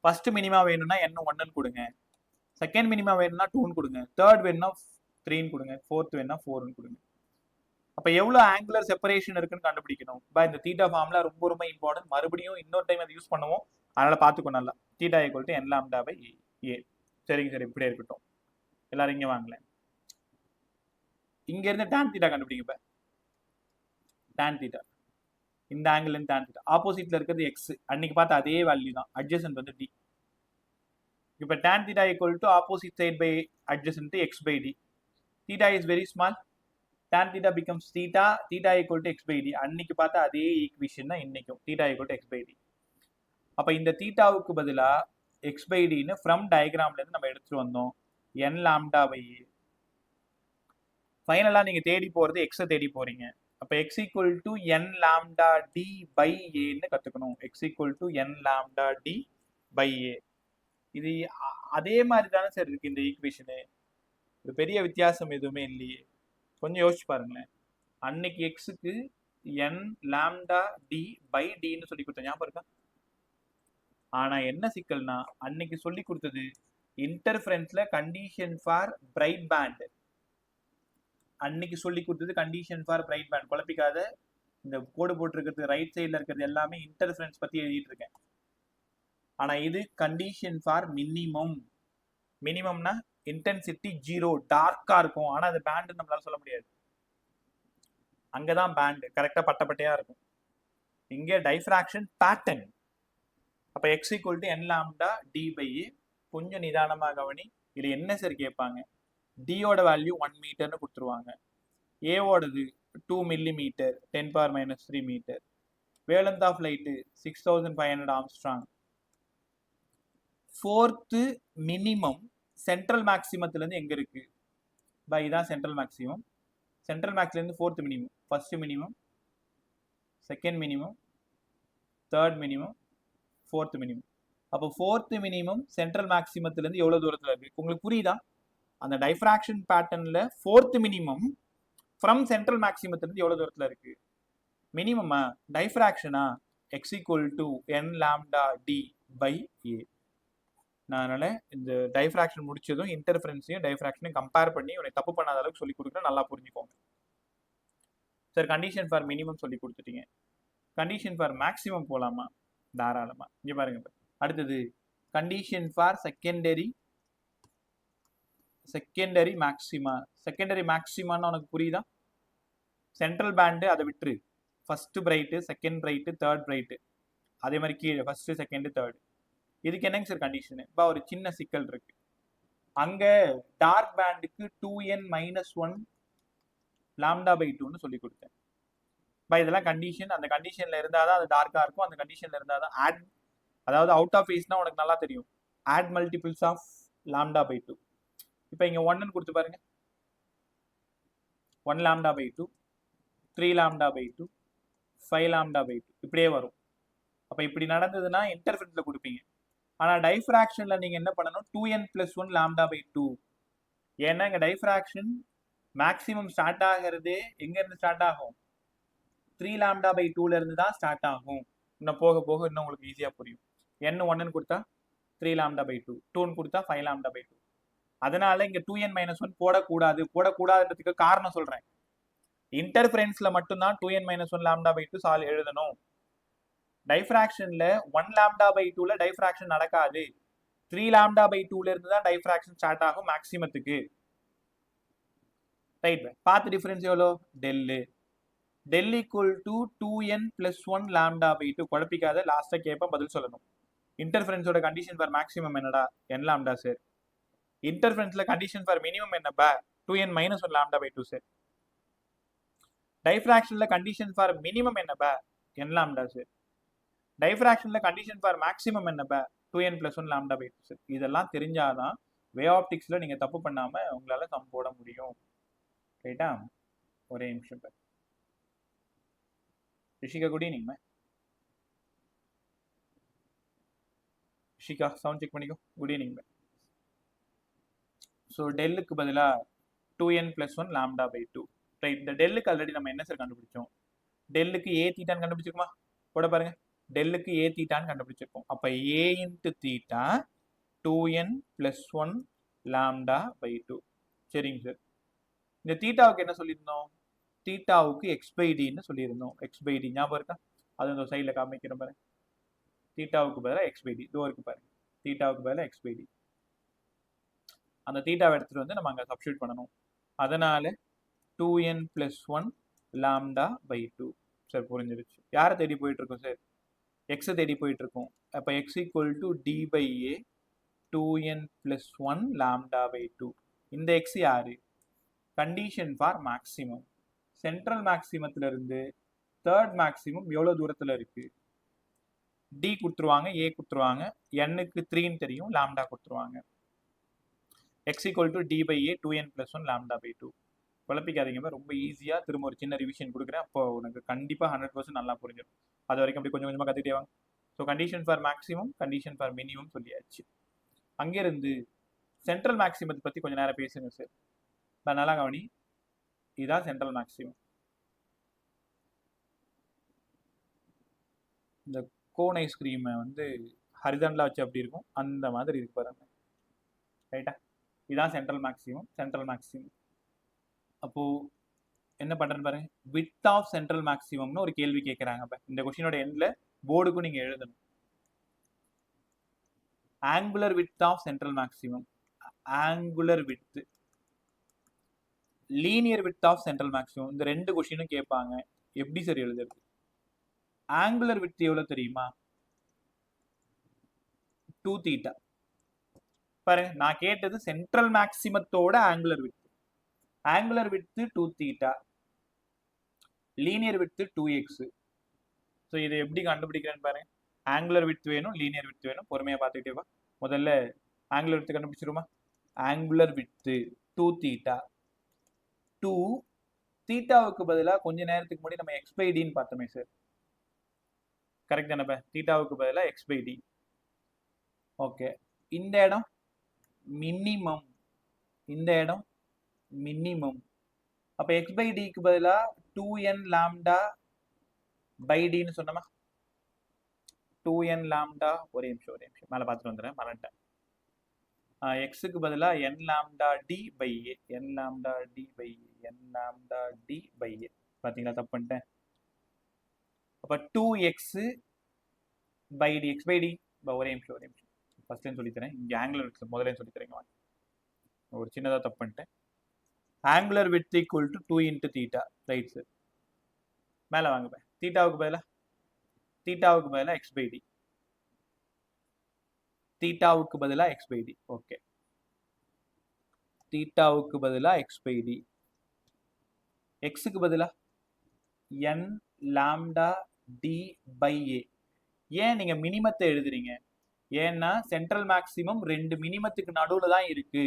first minima வேணும்னா n 1ன்னு கொடுங்க, செகண்ட் மினிமா வேணும்னா 2ன்னு கொடுங்க, தேர்ட் வேணும்னா 3ன்னு கொடுங்க, ஃபோர்த் வேணும்னா 4ன்னு கொடுங்க. அப்ப எவ்வளவு ஆங்குலர் செப்பரேஷன் இருக்குன்னு கண்டுபிடிக்கணும். பா இந்த தீட்டா ஃபார்முலா ரொம்ப ரொம்ப இம்பார்ட்டன்ட். மறுபடியும் இன்னொரு டைம் அதை யூஸ் பண்ணுவோம், அதனால பாத்துக்கோ நல்லா. Theta equal to n lambda by a. சரிங்க சார், இப்படியே இருக்கட்டும். எல்லாரும் இங்க வாங்கல. இங்க இருந்து tan தீட்டா கண்டுபிடிங்க. tan தீட்டா இந்த ஆங்கிள் tan தீட்டா ஆப்போசிட்ல இருக்கிறது x. அன்னைக்கு பார்த்த அதே வேல்யூ தான். அட்ஜசன்ட் வந்து d. இப்ப tan theta equal to opposite side by adjacent to x by d. Theta is very small. Tan theta becomes theta. Theta equal to x by d. அன்னைக்கு பார்த்த அதே ஈக்குவேஷன் தான் இன்னைக்கும். Theta equal to x by d. அப்ப இந்த தீட்டாவுக்கு பதிலா x by d ன்னு from டயக்ராம்ல இருந்து நம்ம எடுத்துட்டு வந்தோம். n lambda by a. ஃபைனலா நீங்க தேடி போறது x தேடி போறீங்க. அப்ப x equal to n லாம்டா d by a ன்னு கத்துக்கணும். x equal to n லாம்டா d by a. இது அதே மாதிரி தானே சார் இருக்கு இந்த ஈக்குவேஷனு. ஒரு பெரிய வித்தியாசம் எதுவுமே இல்லையே. கொஞ்சம் யோசிச்சு பாருங்களேன். அன்னைக்கு எக்ஸுக்கு n லாம்டா d பை dன்னு சொல்லி கொடுத்த ஞாபகம் இருக்கா? ஆனா என்ன சிக்கல்னா, அன்னைக்கு சொல்லி கொடுத்தது இன்டர்ஃபரன்ஸ்ல கண்டிஷன் ஃபார் பிரைட் பேண்ட். அன்னைக்கு சொல்லி கொடுத்தது கண்டிஷன் ஃபார் பிரைட் பேண்ட். குழப்பிக்காத. இந்த கோடு போட்டிருக்கிறது ரைட் சைட்ல இருக்கிறது எல்லாமே இன்டர்ஃபரன்ஸ் பத்தி எழுதிட்டு இருக்கேன். ஆனா இது கண்டிஷன் ஃபார் மினிமம். மினிமம்னா இன்டென்சிட்டி 0, டார்க்கா இருக்கும். ஆனா அது பேண்ட் நம்மளால சொல்ல முடியாது. அங்கதான் பேண்ட் கரெக்டா பட்டப்பட்டையா இருக்கும். இங்க டைஃப்ராக்ஷன் பேட்டர்ன். அப்ப x equal to n லாம்டா d by a. கொஞ்சம் நிதானமா கவனி. இது என்ன சார் கேட்பாங்க? d ஓட வேல்யூ 1 மீட்டர்னு கொடுத்துருவாங்க. a ஓடது 2 millimetre 10⁻³ metre. Wavelength of light 6500 angstrom. Fourth minimum central மேக்ஸிமத்துல இருந்து எங்க இருக்கு? பை தான் சென்ட்ரல் மேக்ஸிமம். சென்ட்ரல் மேக்ஸ்ல இருந்து fourth minimum. First minimum, second minimum, third minimum, fourth minimum. அப்போ ஃபோர்த் மினிமம் சென்ட்ரல் மேக்ஸிமத்துல இருந்து எவ்வளவு தூரத்துல இருக்கு? உங்களுக்கு புரியுதா? அந்த டைஃப்ராக்ஷன் பேட்டர்ன்ல ஃபோர்த் மினிமம் ஃப்ரம் சென்ட்ரல் மேக்ஸிமத்துல இருந்து எவ்வளவு தூரத்துல இருக்கு? மினிமமா டைஃப்ராக்ஷனா? x equal to n லாம்டா d by a. அதனால இந்த டைஃப்ராக்ஷன் முடிச்சதும் இன்டர்ஃபரன்ஸையும் டைஃப்ராக்ஷனையும் கம்பேர் பண்ணி உனக்கு தப்பு பண்ணாத அளவுக்கு சொல்லி கொடுக்குறேன். நல்லா புரிஞ்சுக்கோங்க சார். கண்டிஷன் ஃபார் மினிமம் சொல்லி கொடுத்துட்டீங்க. கண்டிஷன் ஃபார் மேக்ஸிமம் போலாமா? தாராளமா. இங்க பாருங்க. அடுத்தது condition for secondary maxima. Secondary மேக்ஸிமான்னு உனக்கு புரியுதா? சென்ட்ரல் பேண்டு அதை விட்டுரு. First bright, second bright, third bright, அதே மாதிரி கீழே ஃபர்ஸ்ட் செகண்ட் தேர்ட். இதுக்கு என்னங்க சார் கண்டிஷனு? இப்போ ஒரு சின்ன சிக்கல் இருக்கு. அங்க டார்க் பேண்டுக்கு 2n-1 லாம்டா பை 2ன்னு சொல்லி கொடுத்தேன். இப்போ இதெல்லாம் கண்டிஷன். அந்த கண்டிஷன்ல இருந்தாதான் அது டார்க்கா இருக்கும். அந்த கண்டிஷன்ல இருந்தாதான் ஆட், அதாவது அவுட் ஆஃப் ஃபேஸ்னா உனக்கு நல்லா தெரியும். Add multiples of lambda by 2. இப்போ இங்க 1ன்னு கொடுத்து பாருங்க. 1 lambda by 2, 3 lambda by 2, 5 lambda by 2 இப்படியே வரும். அப்ப இப்படி நடந்ததுன்னா இன்டர்ஃபரன்ஸ்ல கொடுப்பீங்க. ஆனா டைஃப்ராக்ஷன்ல நீங்க என்ன பண்ணணும்? 2n+1 lambda by 2. ஏன்னா இங்க டைஃப்ராக்ஷன் மேக்ஸிமம் ஸ்டார்ட் ஆகிறதே எங்க இருந்து ஸ்டார்ட் ஆகும்? 3 லாம்டா பை 2ல இருந்து தான் ஸ்டார்ட் ஆகும். இன்னும் போக போக இன்னும் உங்களுக்கு ஈஸியா புரியும். n 1ன்னு கொடுத்தா 3 லாம்டா பை 2, 2ன்னு கொடுத்தா 5 லாம்டா பை 2. அதனால இங்க 2n-1 போடக்கூடாதுன்றதுக்கு காரணம் சொல்றேன். இன்டர்ஃபரன்ஸ்ல மட்டும்தான் 2n-1 லாம்டா பை 2 எழுதணும். டைஃப்ராக்ஷன்ல 1 லாம்டா பை 2ல டைஃப்ராக்ஷன் நடக்காது. 3 லாம்டா பை 2ல இருந்து தான் டைஃப்ராக்ஷன் ஸ்டார்ட் ஆகும் மேக்ஸிமத்துக்கு. ரைட், பார்த்து டிஃபரன்ஸ் எவ்வளோ? Del del equal to 2n plus 1 lambda by 2. குழப்பிக்காத, லாஸ்ட்டாக கேட்பேன், பதில் சொல்லணும். இன்டர்ஃபரன்ஸோட கண்டிஷன் ஃபார் மேக்ஸிமம் என்னடா? n lambda sir. இன்டர்ஃபரன்ஸ்ல கண்டிஷன் ஃபார் மினிமம் என்னப்பா? 2n minus 1 lambda by 2 sir. டைஃப்ராக்ஷன்ல கண்டிஷன் ஃபார் மினிமம் என்னப்பா? n lambda sir. டைஃப்ராக்ஷன்ல கண்டிஷன் ஃபார் மேக்ஸிமம் என்னப்பா? 2n plus 1 lambda by 2 sir. இதெல்லாம் தெரிஞ்சாதான் வே ஆப்டிக்ஸ்ல நீங்க தப்பு பண்ணாம உங்களால சம் போட முடியும். ரைட்டா? ஒரே நிமிஷம் பாரு. Rishika good evening ma'am. Rishika sound check பண்ணிக்கோ. Good evening ma'am. ஸோ டெல்லுக்கு பதிலாக 2n plus 1 lambda by 2. Right, இந்த டெல்லுக்கு ஆல்ரெடி நம்ம என்ன சார் கண்டுபிடிச்சோம்? டெல்லுக்கு ஏ தீட்டான்னு கண்டுபிடிச்சிருக்குமா? கூட பாருங்க, டெல்லுக்கு ஏ தீட்டான்னு கண்டுபிடிச்சிருக்கோம். அப்போ a into theta 2n plus 1 lambda by 2. சரிங்க சார். இந்த தீட்டாவுக்கு என்ன சொல்லியிருந்தோம்? தீட்டாவுக்கு எக்ஸ் பை டின்னு சொல்லியிருந்தோம். எக்ஸ் பை டி ஞாபகம் இருக்கா? அது இந்த சைடில் காமிக்கிறோம் பாருங்க. தீட்டாவுக்கு பதிலாக எக்ஸ் பை டி இதோ இருக்கு பாருங்க. தீட்டாவுக்கு பதிலாக எக்ஸ் பை டி. அந்த தீட்டாவை எடுத்துட்டு வந்து நம்ம அங்கே சப்ஸ்டியூட் பண்ணணும். அதனால 2n plus 1 lambda by 2. Sir புரிஞ்சிருச்சு. யாரை தேடி போயிட்டு இருக்கோம் சார்? எக்ஸை தேடி போயிட்டு இருக்கோம். அப்போ x equal to d by a 2n plus 1 lambda by 2. இந்த எக்ஸ் யாரு? Condition for maximum. சென்ட்ரல் மேக்ஸிமத்துல இருந்து தேர்ட் மேக்ஸிமம் எவ்வளவு தூரத்துல இருக்கு? டி கொடுத்துருவாங்க, ஏ கொடுத்துருவாங்க, எண்ணுக்கு 3ன்னு தெரியும், லாம்டா கொடுத்துருவாங்க. X equal to d by a 2n plus 1 lambda by 2. குழப்பிக்காதீங்க, ரொம்ப ஈஸியா திரும்ப ஒரு சின்ன ரிவிஷன் கொடுக்குறேன். அப்போ உனக்கு கண்டிப்பா 100% நல்லா புரிஞ்சிடும். அது வரைக்கும் அப்படி கொஞ்சம் கொஞ்சமா கத்துக்கிட்டே வாங்க. So condition for maximum, condition for minimum சொல்லியாச்சு. அங்கிருந்து சென்ட்ரல் மேக்ஸிமத்தை பத்தி கொஞ்சம் நேரம் பேசுங்க சார். நான் நல்லா கவனி, இதுதான் சென்ட்ரல் மேக்ஸிமம். இந்த கோன் ஐஸ்கிரீமை வந்து ஹரிதன்ல வச்சு அப்படி இருக்கும், அந்த மாதிரி இருக்கு பாருங்க. ரைட்டா? இதுதான் சென்ட்ரல் மேக்ஸிமம். சென்ட்ரல் மேக்ஸிமம் அப்போ என்ன பண்றேன்னு பாருங்க. விட்த் ஆஃப் சென்ட்ரல் மேக்ஸிமம்னு ஒரு கேள்வி கேட்கறாங்க. இந்த கொஸ்டினோட எண்ட்ல போர்டுக்கும் நீங்க எழுதணும். Angular width of central maximum, angular width, linear width of central maximum. இந்த ரெண்டு கொஸ்டினும் கேட்பாங்க. எப்படி சார் எழுதுறது? ஆங்குலர் விட்த் எவ்வளவு தெரியுமா? 2 தீட்டா. பாருங்க, நான் கேட்டது சென்ட்ரல் மேக்ஸிமத்தோட angular width. Angular width 2 theta, linear width 2x. So இதை எப்படி கண்டுபிடிக்கிறேன்னு பாருங்க. ஆங்குலர் விட்த் வேணும், லீனியர் விட்த் வேணும். பொறுமையா பார்த்துக்கிட்டே வா. முதல்ல ஆங்குலர் விட்த் கண்டுபிடிச்சிருமா? Angular width 2 theta. 2 தீட்டாவுக்கு பதிலாக கொஞ்ச நேரத்துக்கு முன்னாடி நம்ம எக்ஸ் பை டின்னு பார்த்தோமே சார். கரெக்ட் தானே? தீட்டாவுக்கு பதிலாக எக்ஸ் பை டி. ஓகே, இந்த இடம் மினிமம், இந்த இடம் மினிமம். அப்ப எக்ஸ் பை டிக்கு பதிலாக 2n லாம்டா பை டின்னு சொன்னோமா? 2n லாம்டா, ஒரே நிமிஷம் மேலே பார்த்துட்டு வந்துடுறேன், மறந்துட்டேன். எக்ஸுக்கு பதிலாக n lambda d by a, n lambda d by a, n lambda d by a. பார்த்தீங்களா, தப்பு பண்ணிட்டேன். அப்போ 2x by d, x by d. ஒரே நிமிஷம் ஃபர்ஸ்ட்லேயும் சொல்லித்தரேன். இங்கே ஆங்குலர் விட்த் முதல்ல சொல்லித்தரேங்க. ஒரு சின்னதாக தப்பு பண்ணிட்டேன். Angular width equal to 2 into theta. Right sir. மேலே வாங்க. தீட்டாவுக்கு பதிலாக எக்ஸ் பை டி, தீட்டாவுக்கு பதிலாக எக்ஸ் பை டி. ஓகே, தீட்டாவுக்கு பதிலாக எக்ஸ் பை டி, எக்ஸுக்கு பதிலாக n லாம்டா டி பை ஏ. ஏன் நீங்க மினிமத்தை எழுதுறீங்க? ஏன்னா சென்ட்ரல் மேக்ஸிமம் 2 மினிமத்துக்கு நடுவுல தான் இருக்கு.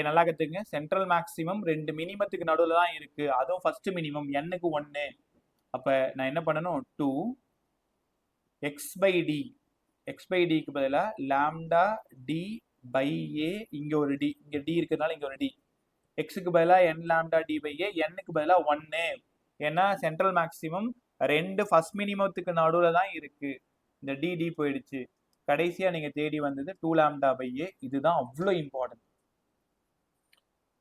நல்லா கத்துங்க. சென்ட்ரல் மேக்ஸிமம் 2 மினிமத்துக்கு நடுவுல தான் இருக்கு. அதுவும் ஃபர்ஸ்ட் மினிமம் n-க்கு 1. அப்ப நான் என்ன பண்ணணும்? 2 x by d, x by டிக்கு பதிலா லாம்டா டி பை ஏ. இங்க ஒரு டி, இங்க டி இருக்கிறதுனால இங்க ஒரு டி. எக்ஸுக்கு பதிலா n லாம்டா டி பை ஏ, n-க்கு பதிலா 1. ஏன்னா சென்ட்ரல் மேக்ஸிமம் 2 ஃபர்ஸ்ட் மினிமத்துக்கு நடுவுல தான் இருக்கு. இந்த டி டி போயிடுச்சு. கடைசியா நீங்க தேடி வந்தது 2 லாம்டா பை ஏ. இதுதான் அவ்வளோ important.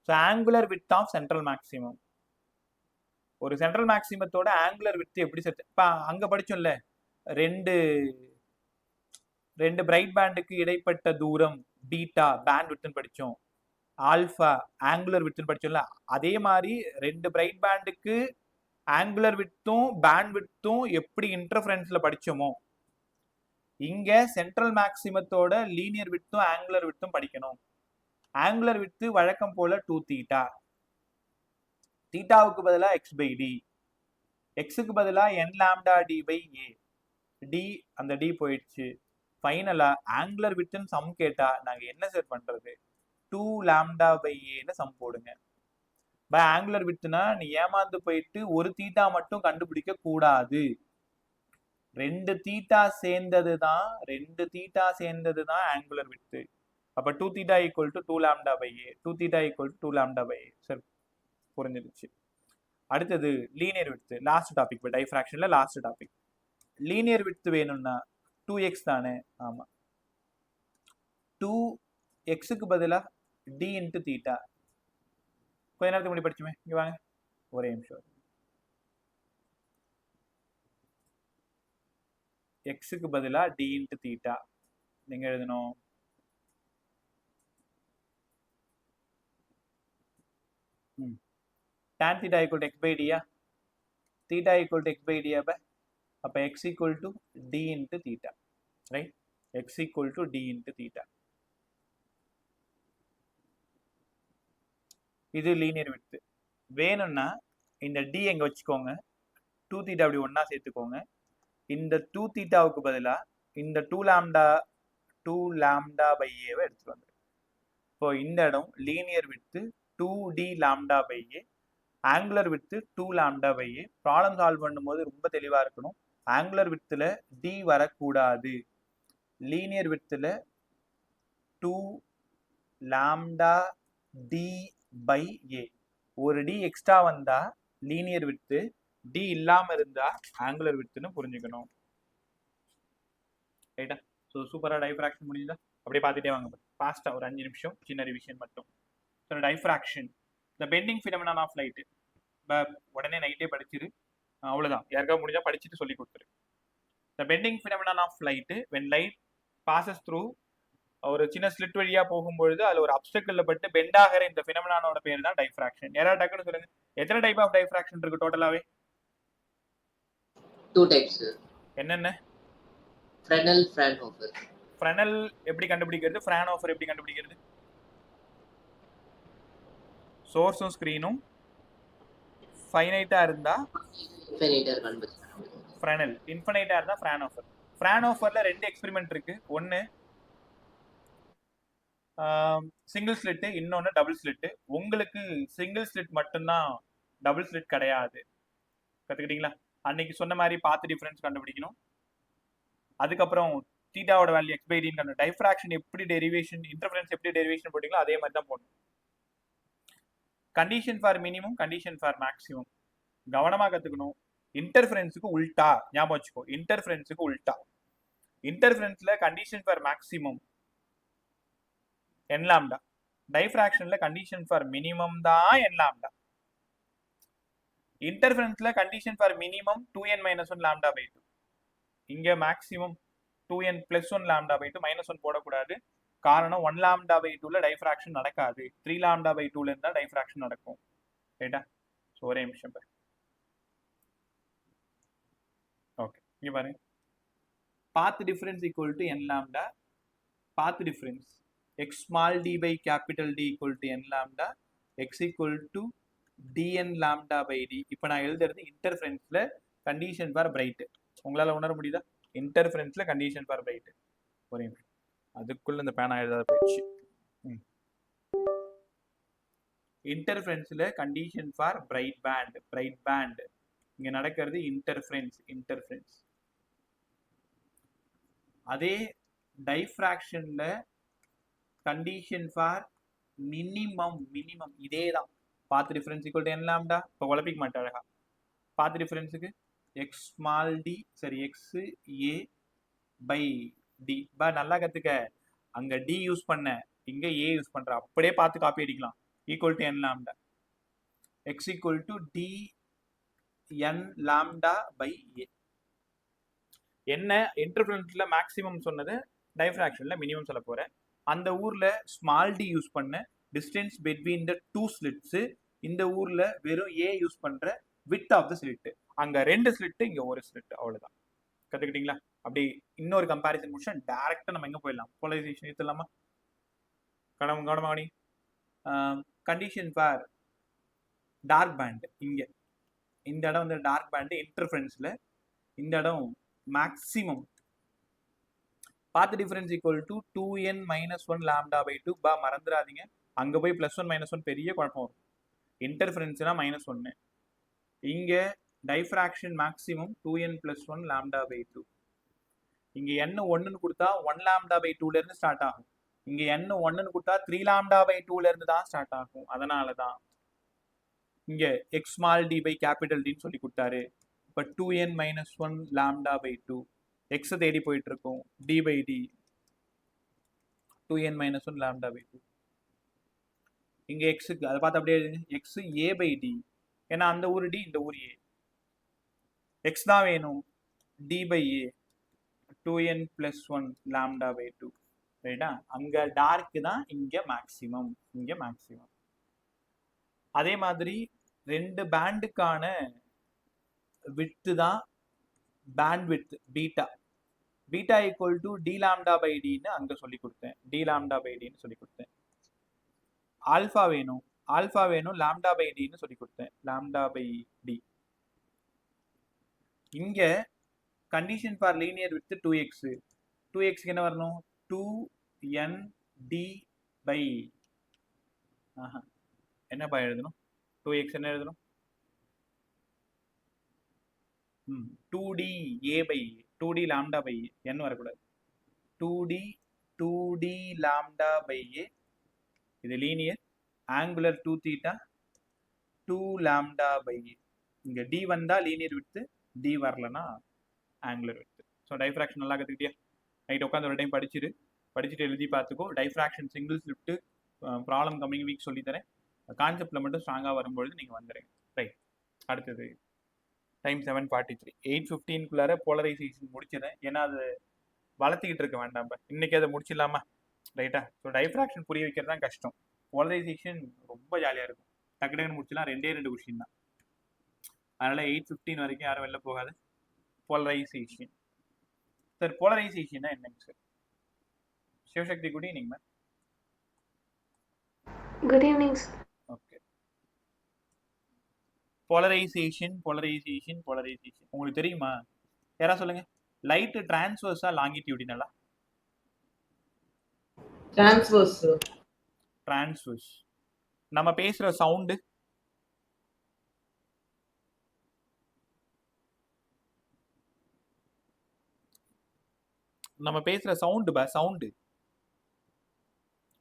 So angular width of central maximum. ஒரு சென்ட்ரல் மேக்ஸிமத்தோட ஆங்குலர் விட்த் எப்படி செட்? இப்போ அங்க படிச்சோம்ல, ரெண்டு பிரைட் பேண்டுக்கு இடைப்பட்ட தூரம் பீட்டா பேண்ட் விட்னு படிச்சோம், ஆல்பா ஆங்குலர் விட்னு படிச்சோம்ல. அதே மாதிரி ரெண்டு பிரைட் பேண்டுக்கு ஆங்குலர் விட்த்தும் பேண்ட் விட்த்தும் எப்படி இன்டர்ஃபரன்ஸ்ல படிச்சோமோ இங்க சென்ட்ரல் மேக்சிமத்தோட லீனியர் விட்த்தும் ஆங்குலர் விட்த்தும் படிக்கணும். ஆங்குலர் விட்த்து வழக்கம் போல 2 தீட்டா, தீட்டாவுக்கு பதிலா x பை டி, எக்ஸுக்கு பதிலா n lambda d by a, d அந்த டி போயிடுச்சு. ஃபைனலா ஆங்குலர் விட்த்துன்னு சம் கேட்டா நாங்க என்ன சார் பண்றது? 2 லாம்டா பை ஏன்னு சம் போடுங்க. பை ஆங்குலர் விட்த்துனா நீ ஏமாந்து போயிட்டு ஒரு தீட்டா மட்டும் கண்டுபிடிக்க கூடாது, ரெண்டு தீட்டா சேர்ந்தது தான் ஆங்குலர் விட்த்து. அப்ப 2 theta equal to 2 lambda by a, 2 theta equal to 2 lambda by a. சரி, புரிஞ்சிருச்சு. அடுத்தது லீனியர் விட்த்து, லாஸ்ட் டாபிக், டைஃப்ராக்ஷன்ல லாஸ்ட் டாபிக். லீனியர் விட்த்து வேணும்னா 2x தானே? ஆமா, 2xக்கு பதிலா d இன்ட்டு தீட்டா. கொஞ்ச நேரத்துக்கு முன்னாடி படிச்சுமே, இங்க வாங்க ஒரே நிமிஷம். எக்ஸுக்கு பதிலா டி இன்ட்டு தீட்டா நீங்க எழுதணும். tan theta equal to x by d yeah, theta equal to x by d அப்ப x equal to d into theta, right? x equal to d into theta. இது லீனியர் விட்த். வேணும்னா இந்த d எங்க வச்சுக்கோங்க, 2 theta அப்படி ஒண்ணா சேர்த்துக்கோங்க. இந்த 2 தீட்டாவுக்கு பதிலா இந்த 2 லாம்டா பை a வை எடுத்துட்டு வந்துரு. இப்போ இந்த இடம் linear width 2d lambda by a, angular width 2 lambda by a. Problem solve பண்ணும்போது ரொம்ப தெளிவா இருக்கணும். ஆங்குலர் விட்த்ல d வரக்கூடாது, லீனியர் விட்த்ல 2 லாம்டா d பை a. ஒரு d எக்ஸ்ட்ரா வந்தா லீனியர் விட்த், d இல்லாம இருந்தா ஆங்குலர் விட்த்னு புரிஞ்சுக்கணும். ரைட்டா? ஸோ சூப்பரா டைஃப்ராக்ஷன் முடியுதா? அப்படியே பார்த்துட்டே வாங்க ஃபாஸ்டா, ஒரு 5 நிமிஷம் சின்ன ரிவிஷன் மட்டும். So diffraction, the bending phenomenon of light. உடனே நைட்டே படிச்சிரு, அவ்வளவுதான். யாருக்காவது முடிஞ்சா படிச்சுட்டு சொல்லி கொடுத்துரு. The bending phenomenon of light, when light passes through, ஒரு சின்ன ஸ்லிட் வழியா போகும்பொழுது அதுல ஒரு அப்டக்கிள்ல பட்டு பெண்ட் ஆகிற இந்த ஃபினாமினனோட பேர் தான் டைஃப்ராக்ஷன். யாராவது டக்குன்னு சொல்லுங்க, எத்தனை டைப் ஆஃப் டைஃப்ராக்ஷன் இருக்கு டோட்டலாவே? 2 டைப்ஸ். என்னென்ன? ஃப்ரெனல், ஃப்ரான்ஹோஃபர். ஃப்ரெனல் எப்படி கண்டுபிடிக்கிறது, ஃப்ரான்ஹோஃபர் எப்படி கண்டுபிடிக்கிறது? சோர்ஸும் ஸ்கிரீனும் ஃபைனைட்டா இருந்தா ஃப்ரெனல், இன்ஃபினைட்டா இருந்தா ஃப்ரான்ஹோஃபர். ஃப்ரான்ஹோஃபர்ல ரெண்டு எக்ஸ்பெரிமெண்ட் இருக்கு. ஒன்னு சிங்கிள் ஸ்லிட், இன்னொன்னு டபுள் ஸ்லிட். உங்களுக்கு சிங்கிள் ஸ்லிட் மட்டும்தான், டபுள் ஸ்லிட் கிடையாது. கத்துக்கிட்டீங்களா? அன்னைக்கு சொன்ன மாதிரி பார்த்து டிஃபரன்ஸ் கண்டுபிடிக்கணும். அதுக்கப்புறம் தீட்டாவோட வேல்யூ x by d ன்னு, டைஃப்ராக்ஷன் எப்படி டெரிவேஷன், இன்டர்ஃபரன்ஸ் எப்படி டெரிவேஷன் போட்டீங்களோ அதே மாதிரி தான் போடணும். Condition for minimum, condition for maximum கவனமா கத்துக்கணும். இன்டர்ஃபரன்ஸுக்கு உல்டா ஞாபகம் வச்சுக்கோ, இன்டர்ஃபரன்ஸுக்கு உல்டா. இன்டர்ஃபரன்ஸ்ல condition for maximum n lambda, டைஃப்ராக்ஷன்ல கண்டிஷன் ஃபார் மினிமம் தான் n லாம்டா. இன்டர்ஃபரன்ஸ்ல condition for minimum 2n - 1 lambda by 2. இங்க மேக்ஸிமம் 2n + 1 லாம்டா பை 2, -1 போடக்கூடாது. காரணம் 1 லாம்டா பை 2ல டைஃப்ராக்ஷன் நடக்காது, 3 லாம்டா பை 2ல இருந்தா டைஃப்ராக்ஷன் நடக்கும். ரைட்டா? ஸோ ஒரே நிமிஷம் பாரு. ஓகே, இங்க பாருங்க, path difference equal to n lambda. Path difference x small d by capital D equal to n lambda, x equal to dn lambda by d. இப்போ நான் எழுதுறது இன்டர்ஃபரன்ஸ்ல கண்டிஷன் ஃபார் பிரைட். உங்களால உணர முடியுதா? இன்டர்ஃபரன்ஸ்ல கண்டிஷன் ஃபார் பிரைட். ஒரே நிமிஷம், அதுக்குள்ள இந்த பேனா எழுதாத போயிடுச்சு. இன்டர்ஃபரன்ஸ்ல condition for bright band, bright band. இங்க நடக்கிறது இன்டர்ஃபரன்ஸ், இன்டர்ஃபரன்ஸ். அதே டைஃப்ராக்ஷன்ல கண்டிஷன் ஃபார் மினிமம், மினிமம் இதே தான். Path difference equal to n lambda. இப்போ குழப்பிக்க மாட்டேன் அழகா. பாத் டிஃபரன்ஸுக்கு x ஸ்மால் d, சரி x a பை d. நல்லா கத்துக்க, அங்க d யூஸ் பண்ண, இங்க a யூஸ் பண்ற, அப்படியே பார்த்து காப்பி அடிக்கலாம். Equal to n lambda, x equal to d n lambda by a. என்ன இன்டர்ஃபரன்ஸ்ல மேக்ஸிமம் சொன்னது, டைஃப்ராக்ஷன்ல மினிமம் சொல்ல போறேன். அந்த ஊர்ல ஸ்மால் டி யூஸ் பண்ண டிஸ்டன்ஸ் பிட்வீன் த 2 ஸ்லிட்ஸ், இந்த ஊர்ல வெறும் ஏ யூஸ் பண்ற வித் ஆஃப் த ஸ்லிட். அங்க 2 ஸ்லிட், இங்க ஒரு ஸ்லிட். அவ்வளவுதான். கத்துக்கிட்டீங்களா? அப்படி இன்னொரு கம்பாரிசன் முடிச்சா டைரக்டா நம்ம எங்க போயிடலாம்? போலரைசேஷன் எடுத்துலாமா? கவனமாடி. Condition for dark band. இங்க இந்த இடம் வந்து டார்க் பேண்ட் இன்டர்ஃபரன்ஸ்ல, இந்த இடம் maximum path difference equal to 2n - 1 λ/2. பா மறந்துடாதீங்க, அங்க போய் +1 -1 பெரிய குழப்பம் வரும். இன்டர்ஃபரன்ஸ்னா -1. இங்க டைஃப்ராக்ஷன் மேக்ஸிமம் 2n + 1 λ/2. இங்க n 1ன்னு கொடுத்தா 1 λ/2ல இருந்து ஸ்டார்ட் ஆகும். இங்க n 1ன்னு கொடுத்தா 3 λ/2ல இருந்து தான் ஸ்டார்ட் ஆகும். அதனால தான் இங்க x small d by capital D ன்னு சொல்லி கொடுத்தாரு. இப்ப 2n - 1 λ/2 x தேடி போயிட்டு இருக்கும். d by d 2n - 1 λ/2. இங்க x க்கு அதை பார்த்து அப்படியே x a by d. ஏன்னா அந்த ஊர் d, இந்த ஊர் a. x தான் வேணும். d by a 2n + 1 λ/2. ரைட்டா? அங்க டார்க் தான், இங்க மேக்ஸிமம். இங்க மேக்ஸிமம். அதே மாதிரி ரெண்டு பேண்டுக்கான விட்த் தான் band width beta. Beta equal to d λ/d ன்னு அங்க சொல்லி கொடுத்தேன். d λ/d ன்னு சொல்லி கொடுத்தேன். ஆல்பா வேணும், ஆல்பா வேணும் λ/d ன்னு சொல்லி கொடுத்தேன். λ/d. இங்க condition for linear with 2x. 2x என்ன வரணும்? 2nd by என்னப்பா எழுதணும்? 2x என்ன எழுதணும்? 2d a by 2d λ/a. n வரக்கூடாது. 2d λ/a. இது லீனியர். Angular 2θ 2 λ/a. இங்க d வந்தா லீனியர் வித், d வரலனா ஆங்குலர் வித். ஸோ டைஃப்ராக்ஷன் நல்லா கற்றுக்கிட்டியா? நைட் உட்காந்து ஒரு டைம் படிச்சுட்டு எழுதி பார்த்துக்கோ. Diffraction single slipped problem coming week சொல்லித்தரேன். கான்செப்டில் மட்டும் ஸ்ட்ராங்காக வரும்பொழுது நீங்கள் வந்துடுங்க. ரைட், அடுத்தது டைம் 7:43. 8:15 போலரைசேஷன் முடிச்சிடறேன். ஏன்னா அது வளர்த்திக்கிட்டு இருக்க வேண்டாம். இன்னைக்கு அதை முடிச்சிடலாமா? ரைட்டா? ஸோ டைஃப்ராக்ஷன் புரிய வைக்கிறது தான் கஷ்டம். போலரைசேஷன் ரொம்ப ஜாலியாக இருக்கும். டக்கு டக்குன்னு முடிச்சலாம். 2 கொஸ்டின் தான். அதனால 8:15 வரைக்கும் யாரும் வெளில போகாது. போலரைசேஷன். சார் போலரைசேஷன்னா என்னங்க sir? Sivasakthi, good evening ma'am. Good evening sir. Okay. Polarisation உங்களுக்கு தெரியுமா? யாரா சொல்லுங்க. லைட் டிரான்ஸ்வர்ஸா லாங்கிடியூடினலா? டிரான்ஸ்வர்ஸ். நம்ம பேசுற சவுண்டு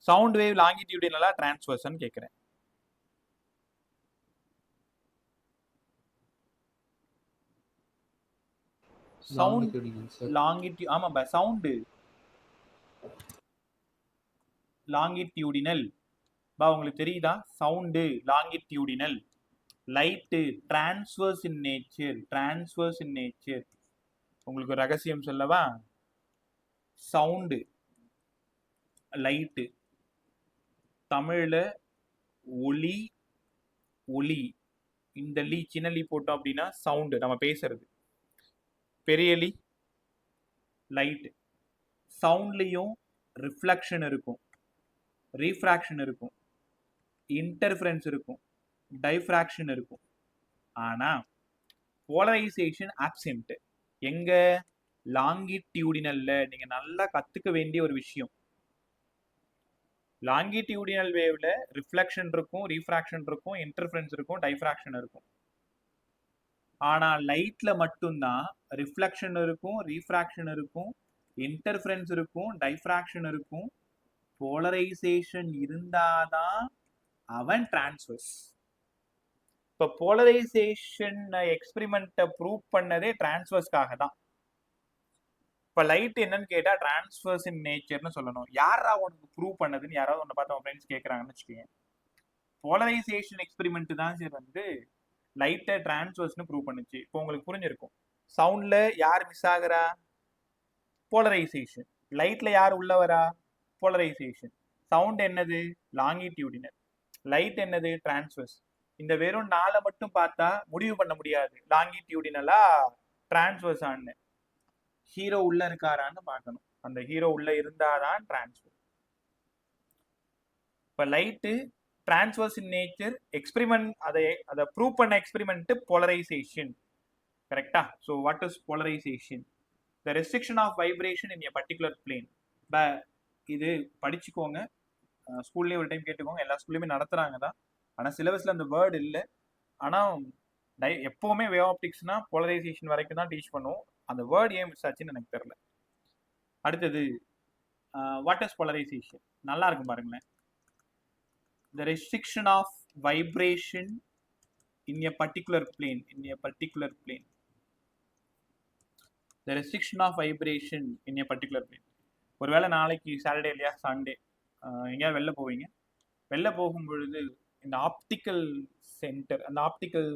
சவுண்ட் வேவ் லாங்கிடியூடினலா டிரான்ஸ்வர்ஸ்னு கேக்குறேன். Sound longitude. ஆமாப்பா, சவுண்டு லாங்கிடியூடினல். பா உங்களுக்கு தெரியுதா? Sound longitudinal. Light transverse in nature. உங்களுக்கு ஒரு ரகசியம் சொல்லவா? சவுண்டு லைட்டு தமிழ்ல ஒலி. இந்த லீ சின்ன லீ போட்டோம் அப்படின்னா சவுண்டு, நம்ம பேசுறது. பெரிய லீ லைட். சவுண்ட்லயும் ரிஃப்ளெக்ஷன் இருக்கும், ரீஃப்ராக்ஷன் இருக்கும், இன்டர்ஃபரன்ஸ் இருக்கும், டைஃப்ராக்ஷன் இருக்கும். ஆனா போலரைசேஷன் ஆப்சென்ட். எங்க? லாங்கிடியூடினல்ல. நீங்க நல்லா கத்துக்க வேண்டிய ஒரு விஷயம். லாங்கிடியூடினல் வேவ்ல ரிஃப்ளெக்ஷன் இருக்கும், ரீஃப்ராக்ஷன் இருக்கும், இன்டர்ஃபரன்ஸ் இருக்கும், டைஃப்ராக்ஷன் இருக்கும். ஆனா லைட்ல மட்டும்தான் ரிஃப்ளெக்ஷன் இருக்கும், ரீஃப்ராக்ஷன் இருக்கும், இன்டர்ஃபரன்ஸ் இருக்கும், டைஃப்ராக்ஷன் இருக்கும். போலரைசேஷன் இருந்தாதான் அவன் டிரான்ஸ்வர்ஸ். இப்ப போலரைசேஷன் எக்ஸ்பெரிமெண்ட்டை ப்ரூவ் பண்ணதே டிரான்ஸ்வர்ஸ்க்காக தான். இப்ப லைட் என்னன்னு கேட்டா டிரான்ஸ்வர்ஸ் இன் நேச்சர்னு சொல்லணும். யாரா உனக்கு ப்ரூவ் பண்ணதுன்னு யாராவது உன்னை பார்த்து உன் ஃப்ரெண்ட்ஸ் கேட்கறாங்கன்னு வச்சுக்கோங்க. போலரைசேஷன் எக்ஸ்பெரிமெண்ட் தான் சார் வந்து லைட்டை டிரான்ஸ்வர்ஸ்னு ப்ரூவ் பண்ணுச்சு. இப்போ உங்களுக்கு புரிஞ்சிருக்கும். சவுண்ட்ல யார் மிஸ் ஆகுறா? போலரைசேஷன். லைட்ல யார் உள்ள வரா? போலரைசேஷன். சவுண்ட் என்னது? லாங்கிடியூடினல். லைட் என்னது? டிரான்ஸ்வர்ஸ். இந்த வெறும் 4 மட்டும் பார்த்தா முடிவு பண்ண முடியாது லாங்கிடியூடினலா டிரான்ஸ்வர்ஸ் ஆன்னு. ஹீரோ உள்ள இருக்காரான்னு பார்க்கணும். அந்த ஹீரோ உள்ள இருந்தாதான் டிரான்ஸ்வர். இப்ப light transverse in nature. Experiment அதை ப்ரூவ் பண்ண எக்ஸ்பெரிமெண்ட் போலரைசேஷன். கரெக்டா? So what is polarisation? The restriction of vibration in a particular plane. இது படிச்சுக்கோங்க, ஸ்கூல்லேயே ஒரு டைம் கேட்டுக்கோங்க. எல்லா ஸ்கூல்லையுமே நடத்துறாங்க தான், ஆனால் சிலபஸ்ல அந்த வேர்டு இல்லை. ஆனால் எப்போவுமே வேவ் ஆப்டிக்ஸ்னா போலரைசேஷன் வரைக்கும் தான் டீச் பண்ணுவோம். அந்த வேர்டு ஏன் மிஸ் ஆச்சுன்னு எனக்கு தெரியல. அடுத்தது வாட் இஸ் போலரைசேஷன்? நல்லா இருக்கும் பாருங்களேன். The restriction of vibration in a particular plane. The restriction of vibration in a particular plane. ஒருவேளை நாளைக்கு சாட்டர்டே இல்லையா, சண்டே எங்கேயாவது வெளில போவீங்க. வெளில போகும் பொழுது இந்த ஆப்டிக்கல் சென்டர், அந்த ஆப்டிக்கல்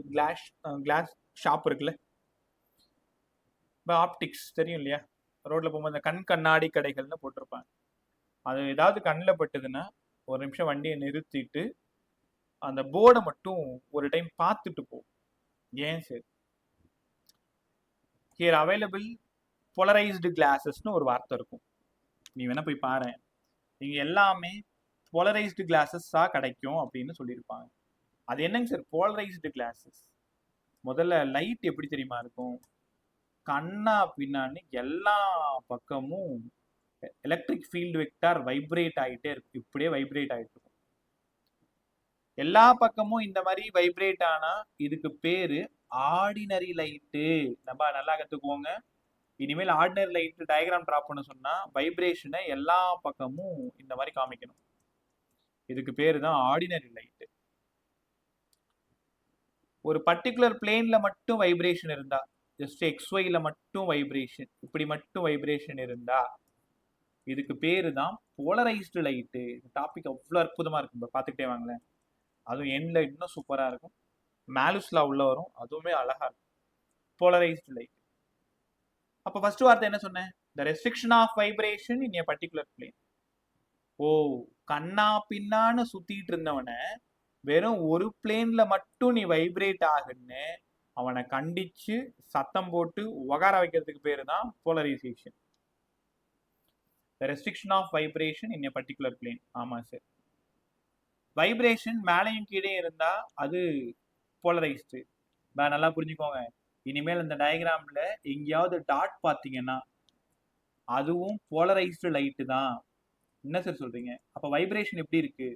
கிளாஸ் ஷாப் இருக்குல்ல, இப்போ ஆப்டிக்ஸ் தெரியும் இல்லையா, ரோட்ல போகும்போது அந்த கண்ணாடி கடைகள்னு போட்டிருப்பாங்க. அது ஏதாவது கண்ணில் பட்டுதுன்னா ஒரு நிமிஷம் வண்டியை நிறுத்திட்டு அந்த போர்டை மட்டும் ஒரு டைம் பார்த்துட்டு போ. ஏன் சார்? ஹியர் அவைலபிள் போலரைஸ்டு கிளாஸஸ்னு ஒரு வார்த்தை இருக்கும். நீ வேணா போய் பாரு, நீங்க எல்லாமே போலரைஸ்டு கிளாஸஸா கிடைக்கும் அப்படின்னு சொல்லியிருப்பாங்க. அது என்னங்க சார் போலரைஸ்டு கிளாஸஸ்? முதல்ல லைட் எப்படி தெரியுமா இருக்கும்? கண்ணா பின்னான்னு எல்லா பக்கமும் எலக்ட்ரிக் ஃபீல்டு வெக்டார் வைப்ரேட் ஆகிட்டே இருக்கு. இப்படியே வைப்ரேட் ஆகிட்டு இருக்கும். எல்லா பக்கமும் இந்த மாதிரி வைப்ரேட் ஆனா இதுக்கு பேரு ஆர்டினரி லைட்டு. நம்ம நல்லா கத்துக்குவோங்க. இனிமேல் ஆர்டினரி லைட் டயக்ராம் டிரா பண்ண சொன்னா வைப்ரேஷனை எல்லா பக்கமும் இந்த மாதிரி காமிக்கணும். இதுக்கு பேரு தான் ஆர்டினரி லைட்டு. ஒரு பர்டிகுலர் பிளேன்ல மட்டும் வைப்ரேஷன் இருந்தா, ஜஸ்ட் XYல மட்டும் வைப்ரேஷன், இப்படி மட்டும் வைப்ரேஷன் இருந்தா இதுக்கு பேரு தான் போலரைஸ்டு லைட்டு. டாபிக் அவ்வளோ அற்புதமா இருக்கும், பார்த்துக்கிட்டே வாங்களேன். அதுவும் எண்ட்ல இன்னும் சூப்பரா இருக்கும். மேலுஸ்லா உள்ள வரும், அதுவுமே அழகா இருக்கும். Polarised light. அப்ப ஃபர்ஸ்ட் வார்த்தை என்ன சொன்னேன்? The restriction of vibration in a particular plane. ஓ, கண்ணா பின்னான்னு சுத்திட்டு இருந்தவனை வெறும் ஒரு பிளேன்ல மட்டும் நீ வைப்ரேட் ஆகுன்னு அவனை கண்டிச்சு சத்தம் போட்டு உகார வைக்கிறதுக்கு பேரு தான் polarisation. The restriction of vibration in a particular plane. ஆமா சார், வைப்ரேஷன் மேலையும் கீழே இருந்தா அது போலரைஸ்டு. நல்லா புரிஞ்சுக்கோங்க. இனிமேல் இந்த டயக்ராம்ல எங்கேயாவது டாட் பார்த்தீங்கன்னா அதுவும் போலரைஸ்டு லைட்டு தான். என்ன சார் சொல்றீங்க? அப்ப வைப்ரேஷன் எப்படி இருக்கு?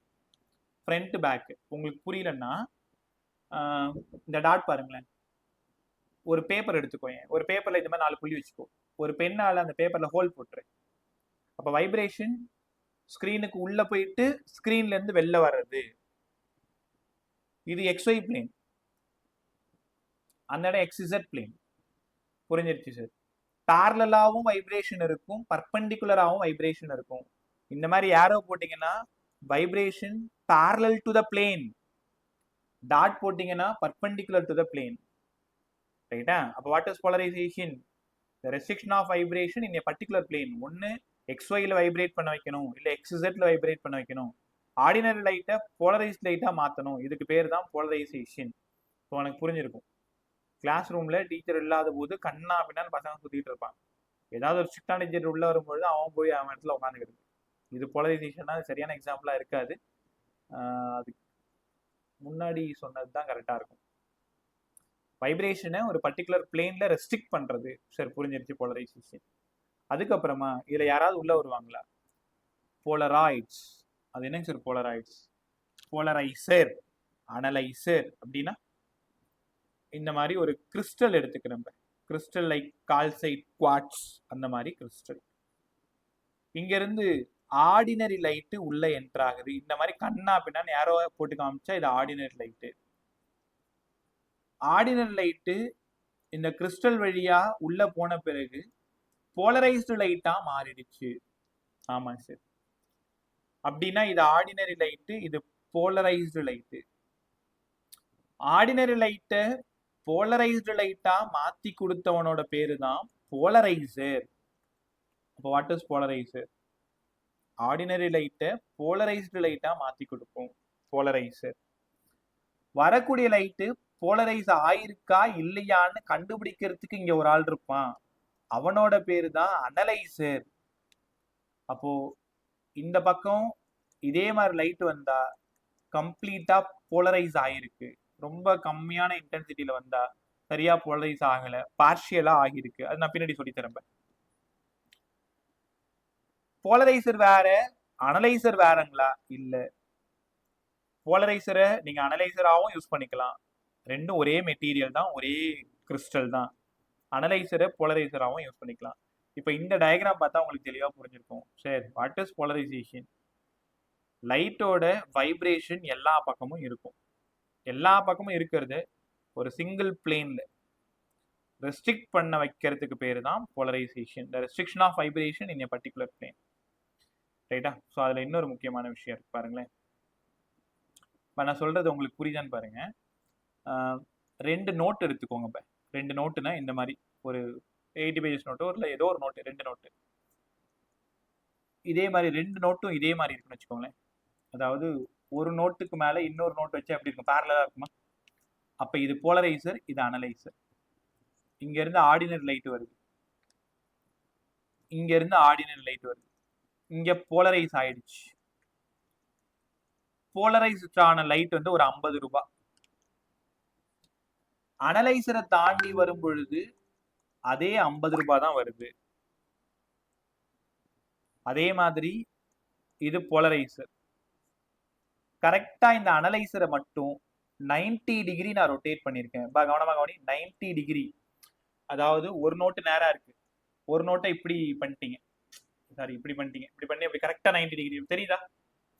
Front back. உங்களுக்கு புரியலன்னா இந்த டாட் பாருங்களேன். ஒரு பேப்பர் எடுத்துக்கோங்க, ஒரு பேப்பர்ல இந்த மாதிரி 4 புள்ளி வச்சுக்கோ, ஒரு பெண்ணால அந்த பேப்பர்ல ஹோல் போட்டுரு. அப்ப வைப்ரேஷன் ஸ்கிரீனுக்கு உள்ள போயிட்டு ஸ்கிரீன்ல இருந்து வெளில வர்றது. இது XY பிளேன், அந்த இடம் XZ பிளேன். புரிஞ்சிருச்சு சார்? பேரலாவும் வைப்ரேஷன் இருக்கும், பர்பெண்டிகுலராகவும் வைப்ரேஷன் இருக்கும். இந்த மாதிரி ஏரோ போட்டீங்கன்னா vibration parallel to the plane, dot போட்டீங்கன்னா பர்பெண்டிகுலர் டு த பிளேன். ரைட்டா? அப்போ what is polarisation? The restriction of vibration in a particular plane. ஒன்று XYல வைப்ரேட் பண்ண வைக்கணும், இல்லை XZல வைப்ரேட் பண்ண வைக்கணும். ஆர்டினரி லைட்டை போலரைஸ்ட் லைட்டா மாற்றணும். இதுக்கு பேர் தான் போலரைசேஷன். ஸோ உனக்கு புரிஞ்சிருக்கும். கிளாஸ் ரூம்ல டீச்சர் இல்லாத போது கண்ணா அப்படின்னா பசங்க சுத்திட்டு இருப்பாங்க. ஏதாவது ஒரு ஸ்ட்ரிக்டான டீச்சர் உள்ள வரும்பொழுது அவன் போய் அவன் இடத்துல உட்காந்துக்கிறது. இது போலரைசேஷன்னா சரியான எக்ஸாம்பிளா இருக்காது. அது முன்னாடி சொன்னது தான் கரெக்டா இருக்கும். வைப்ரேஷனை ஒரு பர்டிகுலர் பிளேன்ல ரெஸ்ட்ரிக்ட் பண்றது. சரி, புரிஞ்சிருச்சு போலரைசேஷன். அதுக்கப்புறமா இதுல யாராவது உள்ள வருவாங்களா? போலராய்ட்ஸ். அது என்னங்க சார் போலராய்ட்ஸ்? போலரைசர், அனலைசர் அப்படின்னா இந்த மாதிரி ஒரு கிறிஸ்டல் எடுத்துக்கிறோம். கிறிஸ்டல் லைக் கால்சைட், குவார்ட்ஸ், அந்த மாதிரி கிறிஸ்டல். இங்க இருந்து ஆர்டினரி லைட்டு உள்ள என்டர் ஆகுது. இந்த மாதிரி கண்ணா பின்னான்னு யாரோ போட்டு காமிச்சா இது ஆர்டினரி லைட்டு. ஆர்டினரி லைட்டு இந்த கிறிஸ்டல் வழியா உள்ள போன பிறகு போலரைஸ்டு லைட்டா மாறிடுச்சு. ஆமா சார். அப்படின்னா இது ஆர்டினரி லைட்டு, இது போலரைஸ்டு லைட்டு. ஆர்டினரி லைட்டை போலரைஸ்டு லைட்டா மாத்தி கொடுத்தவனோட பேரு தான் போலரைசர். அப்போ வாட் இஸ் போலரைசர்? ஆர்டினரி லைட்டை போலரைஸ்டு லைட்டா மாத்தி கொடுக்கும் போலரைசர். வரக்கூடிய லைட்டு போலரைஸ் ஆயிருக்கா இல்லையான்னு கண்டுபிடிக்கிறதுக்கு இங்க ஒரு ஆள் இருப்பான், அவனோட பேரு தான் அனலைசர். அப்போ இந்த பக்கம் இதே மாதிரி லைட் வந்தா கம்ப்ளீட்டா போலரைஸ் ஆயிருக்கு, ரொம்ப கம்மியான இன்டென்சிட்டியில வந்தா சரியா போலரைஸ் ஆகல, பார்ஷியலா ஆகிருக்கு. அது நான் பின்னாடி சொல்லி தரேன். போலரைசர் வேற, அனலைசர் வேறங்களா? இல்ல, போலரைசரை நீங்க அனலைசராகவும் யூஸ் பண்ணிக்கலாம், ரெண்டும் ஒரே மெட்டீரியல் தான், ஒரே கிறிஸ்டல் தான். அனலைசரை போலரைசராகவும் யூஸ் பண்ணிக்கலாம். இப்போ இந்த டயக்ராம் பார்த்தா உங்களுக்கு தெளிவாக புரிஞ்சிருக்கும். சரி, வாட் இஸ் போலரைசேஷன்? லைட்டோட வைப்ரேஷன் எல்லா பக்கமும் இருக்கும். எல்லா பக்கமும் இருக்கிறது ஒரு சிங்கிள் பிளேன்ல ரெஸ்ட்ரிக்ட் பண்ண வைக்கிறதுக்கு பேரு தான் polarisation, the restriction of vibration in a particular plane. ரைட்டா? ஸோ அதில் இன்னொரு முக்கியமான விஷயம் இருக்கு பாருங்களேன். இப்போ நான் சொல்றது உங்களுக்கு புரியுதான்னு பாருங்க. 2 நோட் எடுத்துக்கோங்க. இப்போ 2 நோட்டுனா இந்த மாதிரி ஒரு 80 பேஜஸ் நோட்டோ இல்லை ஏதோ ஒரு நோட்டு, 2 நோட்டு இதே மாதிரி, 2 நோட்டும் இதே மாதிரி இருக்குன்னு வச்சுக்கோங்களேன். அதாவது ஒரு நோட்டுக்கு மேல இன்னொரு நோட் வச்சு எப்படி இருக்கும், பேரலா இருக்குமா? அப்ப இது போலரைசர், இது அனலைசர். இங்க இருந்து ஆர்டினரி லைட் வருது, இங்க இருந்து ஆர்டினரி லைட் வருது, இங்க போலரைஸ் ஆயிடுச்சு. போலரைஸ்டான லைட் வந்து ஒரு 50 ரூபாய். அனலைசரை தாண்டி வரும் பொழுது அதே 50 ரூபாய் தான் வருது. அதே மாதிரி இது போலரைசர். கரெக்டா இந்த அனலைசரை மட்டும் 90 டிகிரி நான் ரொட்டேட் பண்ணியிருக்கேன். கவனமா கவனி, 90 டிகிரி. அதாவது ஒரு நோட்டு நேரா இருக்கு, ஒரு நோட்டை இப்படி பண்ணிட்டீங்க, சாரி இப்படி பண்ணிட்டீங்க, இப்படி பண்ணி அப்படி கரெக்டா 90 டிகிரி தெரியுதா?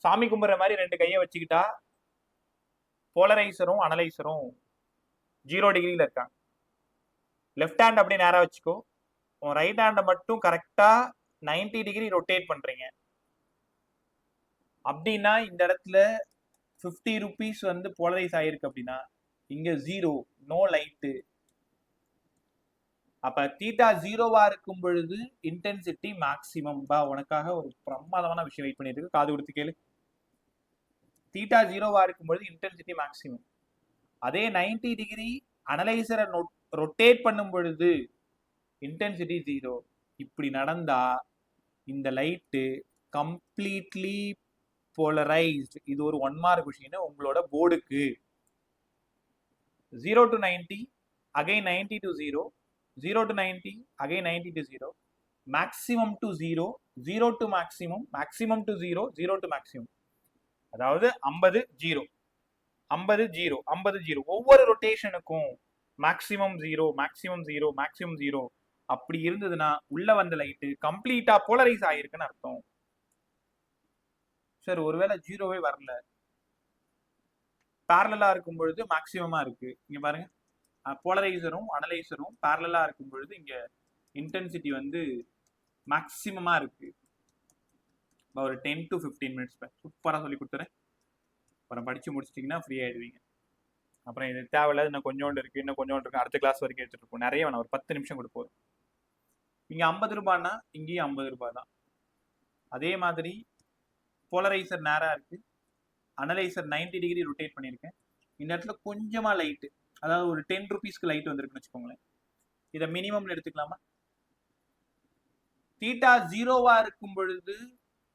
சாமி கும்பிட்ற மாதிரி 2 கையை வச்சுக்கிட்டா போலரைசரும் அனலைசரும் 0 டிகிரியில இருக்காங்க. லெஃப்ட் ஹேண்ட் அப்படியே நேரா வச்சுக்கோ, உன் ரைட் ஹேண்டை மட்டும் கரெக்டா 90 டிகிரி ரொட்டேட் பண்றீங்க அப்படின்னா இந்த இடத்துல 50 ருபீஸ் வந்து போலரைஸ் ஆயிருக்கு அப்படின்னா இங்க 0, நோ லைட்டு. அப்ப தீட்டா 0வா இருக்கும் பொழுது இன்டென்சிட்டி மேக்சிமம். உனக்காக ஒரு பிரமாதமான விஷயம் வெயிட் பண்ணிட்டு இருக்கு, காது கொடுத்து கேளு. தீட்டா 0வா இருக்கும் பொழுது இன்டென்சிட்டி மேக்சிமம். அதே 90 டிகிரி அனலைசரை ரொட்டேட் பண்ணும் பொழுது இன்டென்சிட்டி 0. இப்படி நடந்தா இந்த லைட்டு கம்ப்ளீட்லி போலரைஸ்ட். இது ஒரு 1 மார்க் கொஸ்டின் உங்களோட போர்டுக்கு. 0 to 90, again 90 to 0, 0 to 90, again 90 to 0, maximum to 0, 0 to maximum, maximum to 0, 0 to maximum. அதாவது 50 0, 50 0, 50 0. ஒவ்வொரு ரொட்டேஷனுக்கும் மேக்சிமம் 0, மேக்சிமம் 0, மேக்சிமம் 0 அப்படி இருந்ததுன்னா உள்ள வந்த லைட்டு கம்ப்ளீட்டா போலரைஸ் ஆயிருக்குன்னு அர்த்தம். சார் ஒருவேளை 0வே வரல, பேரலா இருக்கும் பொழுது மேக்சிமமா இருக்கு. இங்க பாருங்க, போலரைசரும் அனலைசரும் பேரலா இருக்கும் பொழுது இங்க இன்டென்சிட்டி வந்து மேக்சிமமா இருக்கு. ஒரு 10 to 15 மினிட்ஸ் சூப்பரா சொல்லி கொடுத்துறேன். அப்புறம் படிச்சு முடிச்சிட்டிங்கன்னா ஃப்ரீ ஆயிடுவீங்க. அப்புறம் இது தேவையில்லாத இன்னும் கொஞ்சோண்டு இருக்கு, இன்னும் கொஞ்சோண்டு இருக்கு, அடுத்த கிளாஸ் வரைக்கும் எடுத்துட்டு இருப்போம். நிறைய வேணாம், ஒரு 10 நிமிஷம் கூட போதும். இங்க 50 ரூபாய்னா இங்கேயும் 50 ரூபாய் தான். அதே மாதிரி போலரைசர் நேரா இருக்கு, அனலைசர் 90 டிகிரி ரொட்டேட் பண்ணியிருக்கேன். இந்த இடத்துல கொஞ்சமா லைட்டு, அதாவது ஒரு 10 ருபீஸ்க்கு லைட் வந்திருக்குன்னு வச்சுக்கோங்களேன். இதை மினிமம்ல எடுத்துக்கலாமா? தீட்டா 0வா இருக்கும் பொழுது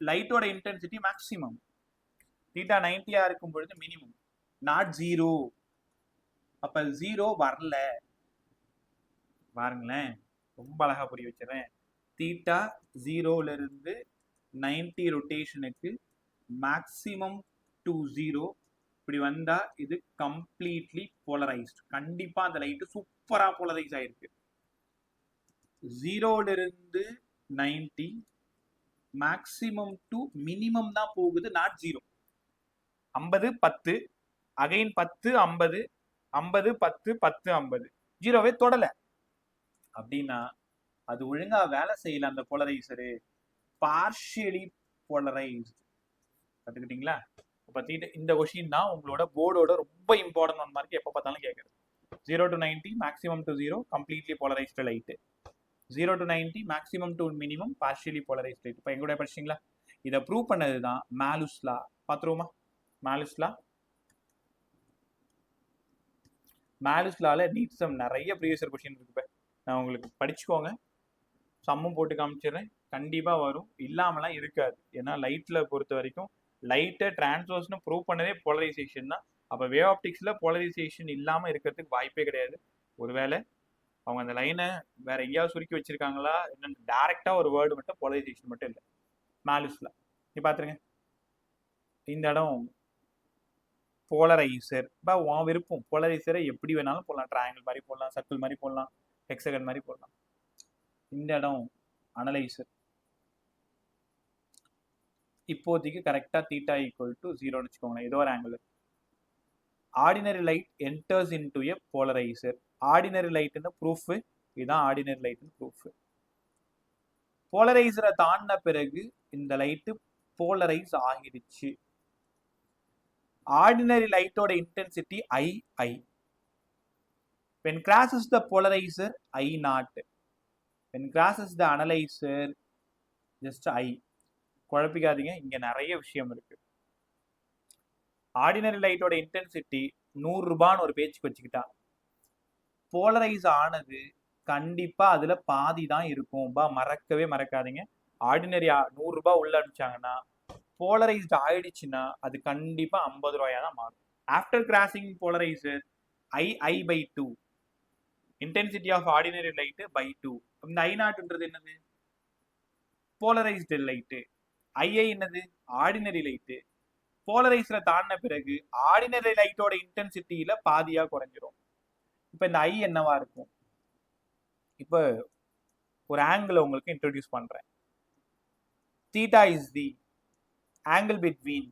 லைட்டோட இன்டென்சிட்டி மேக்சிமம், தீட்டா 90ஆ இருக்கும் பொழுது மினிமம், நாட் 0. அப்ப 0 வரல. பாருங்களேன், ரொம்ப அழகா புரிய வச்சிடறேன். தீட்டா 0ல இருந்து 90 ரொட்டேஷனுக்கு மேக்சிமம் டு 0 இப்படி வந்தா இது கம்ப்ளீட்லி போலரைஸ்ட். கண்டிப்பா அந்த லைட் சூப்பரா போலரைஸ் ஆயிருக்கு. 0ல இருந்து 90 மேக்சிமம் டு மினிமம் தான் போகுது, நாட் 0. 50 10, அகைன் 10 50, 50 10 10 50, 0வே தொடல அப்படின்னா அது ஒழுங்கா வேலை செய்யல. அந்த போலரைசரு பார்ஷியலி போலரைஸ்ட். கத்துக்கிட்டீங்களா? இந்த கொஸ்டின் தான் உங்களோட போர்டோட ரொம்ப இம்பார்ட்டன்ட் 1 மார்க் எப்போ பார்த்தாலும் கேட்குறது. 0 to 90, maximum to 0, completely polarised light. 0 to 90 maximum to minimum partially polarised light. இப்போ எங்களுடைய படிச்சிங்களா? இதை ப்ரூவ் பண்ணது தான் மேலுஸ் லா. பார்த்துருவோமா? மேலுஸ் லா. மேலுஸ் லால நீட் சம் நிறைய ப்ரீவியஸ் இயர் கொஸ்டின் இருக்கு. நான் உங்களுக்கு படிச்சுக்கோங்க, சம்மும் போட்டு காமிச்சிடுறேன். கண்டிப்பாக வரும், இல்லாமலாம் இருக்காது. ஏன்னா லைட்டில் பொறுத்த வரைக்கும் லைட்டை டிரான்ஸ்வர்ஸ்னு ப்ரூவ் பண்ணதே போலரைசேஷன் தான். அப்போ வேவ் ஆப்டிக்ஸில் போலரைசேஷன் இல்லாமல் இருக்கிறதுக்கு வாய்ப்பே கிடையாது. ஒருவேளை அவங்க அந்த லைனை வேற எங்கேயாவது சுருக்கி வச்சிருக்காங்களா என்னன்னு டைரக்டா ஒரு வேர்டு மட்டும் போலரைசேஷன் மட்டும் இல்லை மேலுஸ்ல. நீ பாத்துருங்க, இந்த இடம் போலரைசர். உன் விருப்பம், போலரைசரை எப்படி வேணாலும் போடலாம். ட்ரையாங்கிள் மாதிரி போடலாம், சர்க்கிள் மாதிரி போடலாம், ஹெக்ஸகன் மாதிரி போடலாம். இந்த இடம் அனலைசர். இப்போதைக்கு கரெக்டா தீட்டா ஈக்குவல் டு 0ன்னு வச்சுக்கோங்களேன். ஏதோ ஒரு angle. Ordinary light enters into a polarizer. Ordinary லைட்னு ப்ரூஃப். இதுதான் ஆர்டினரி லைட்னு ப்ரூஃப். போலரைசரை தாண்டின பிறகு இந்த லைட்டு போலரைஸ் ஆகிடுச்சு. ஆர்டினரி லைட்டோட intensity I. when crosses the polarizer I0. when crosses the analyzer just I. குழப்பிக்காதீங்க, இங்க நிறைய விஷயம் இருக்கு. ஆர்டினரி லைட்டோட இன்டென்சிட்டி 100 ரூபான்னு ஒரு பேச்சுக்கு வச்சுக்கிட்டா, போலரைஸ் ஆனது கண்டிப்பா அதுல பாதி தான் இருக்கும். மறக்கவே மறக்காதீங்க. ஆர்டினரி 100 ரூபாய் உள்ள அடிச்சாங்கன்னா போலரைஸ்ட் ஆயிடுச்சுன்னா அது கண்டிப்பா 50 ரூபாயா தான் மாறும். After crossing polarizer I/2 intensity of ordinary light by 2. இந்த I0ன்றது என்னது? Polarized light. II என்னது? Ordinary light. போலரைஸ்ல தாண்டின பிறகு ஆர்டினரி லைட்டோட இன்டென்சிட்டியில பாதியா குறைஞ்சிரும். இப்ப இந்த I என்னவா இருக்கும்? இப்ப ஒரு ஆங்கிள் உங்களுக்கு இன்ட்ரோடியூஸ் பண்றேன். Theta is the angle between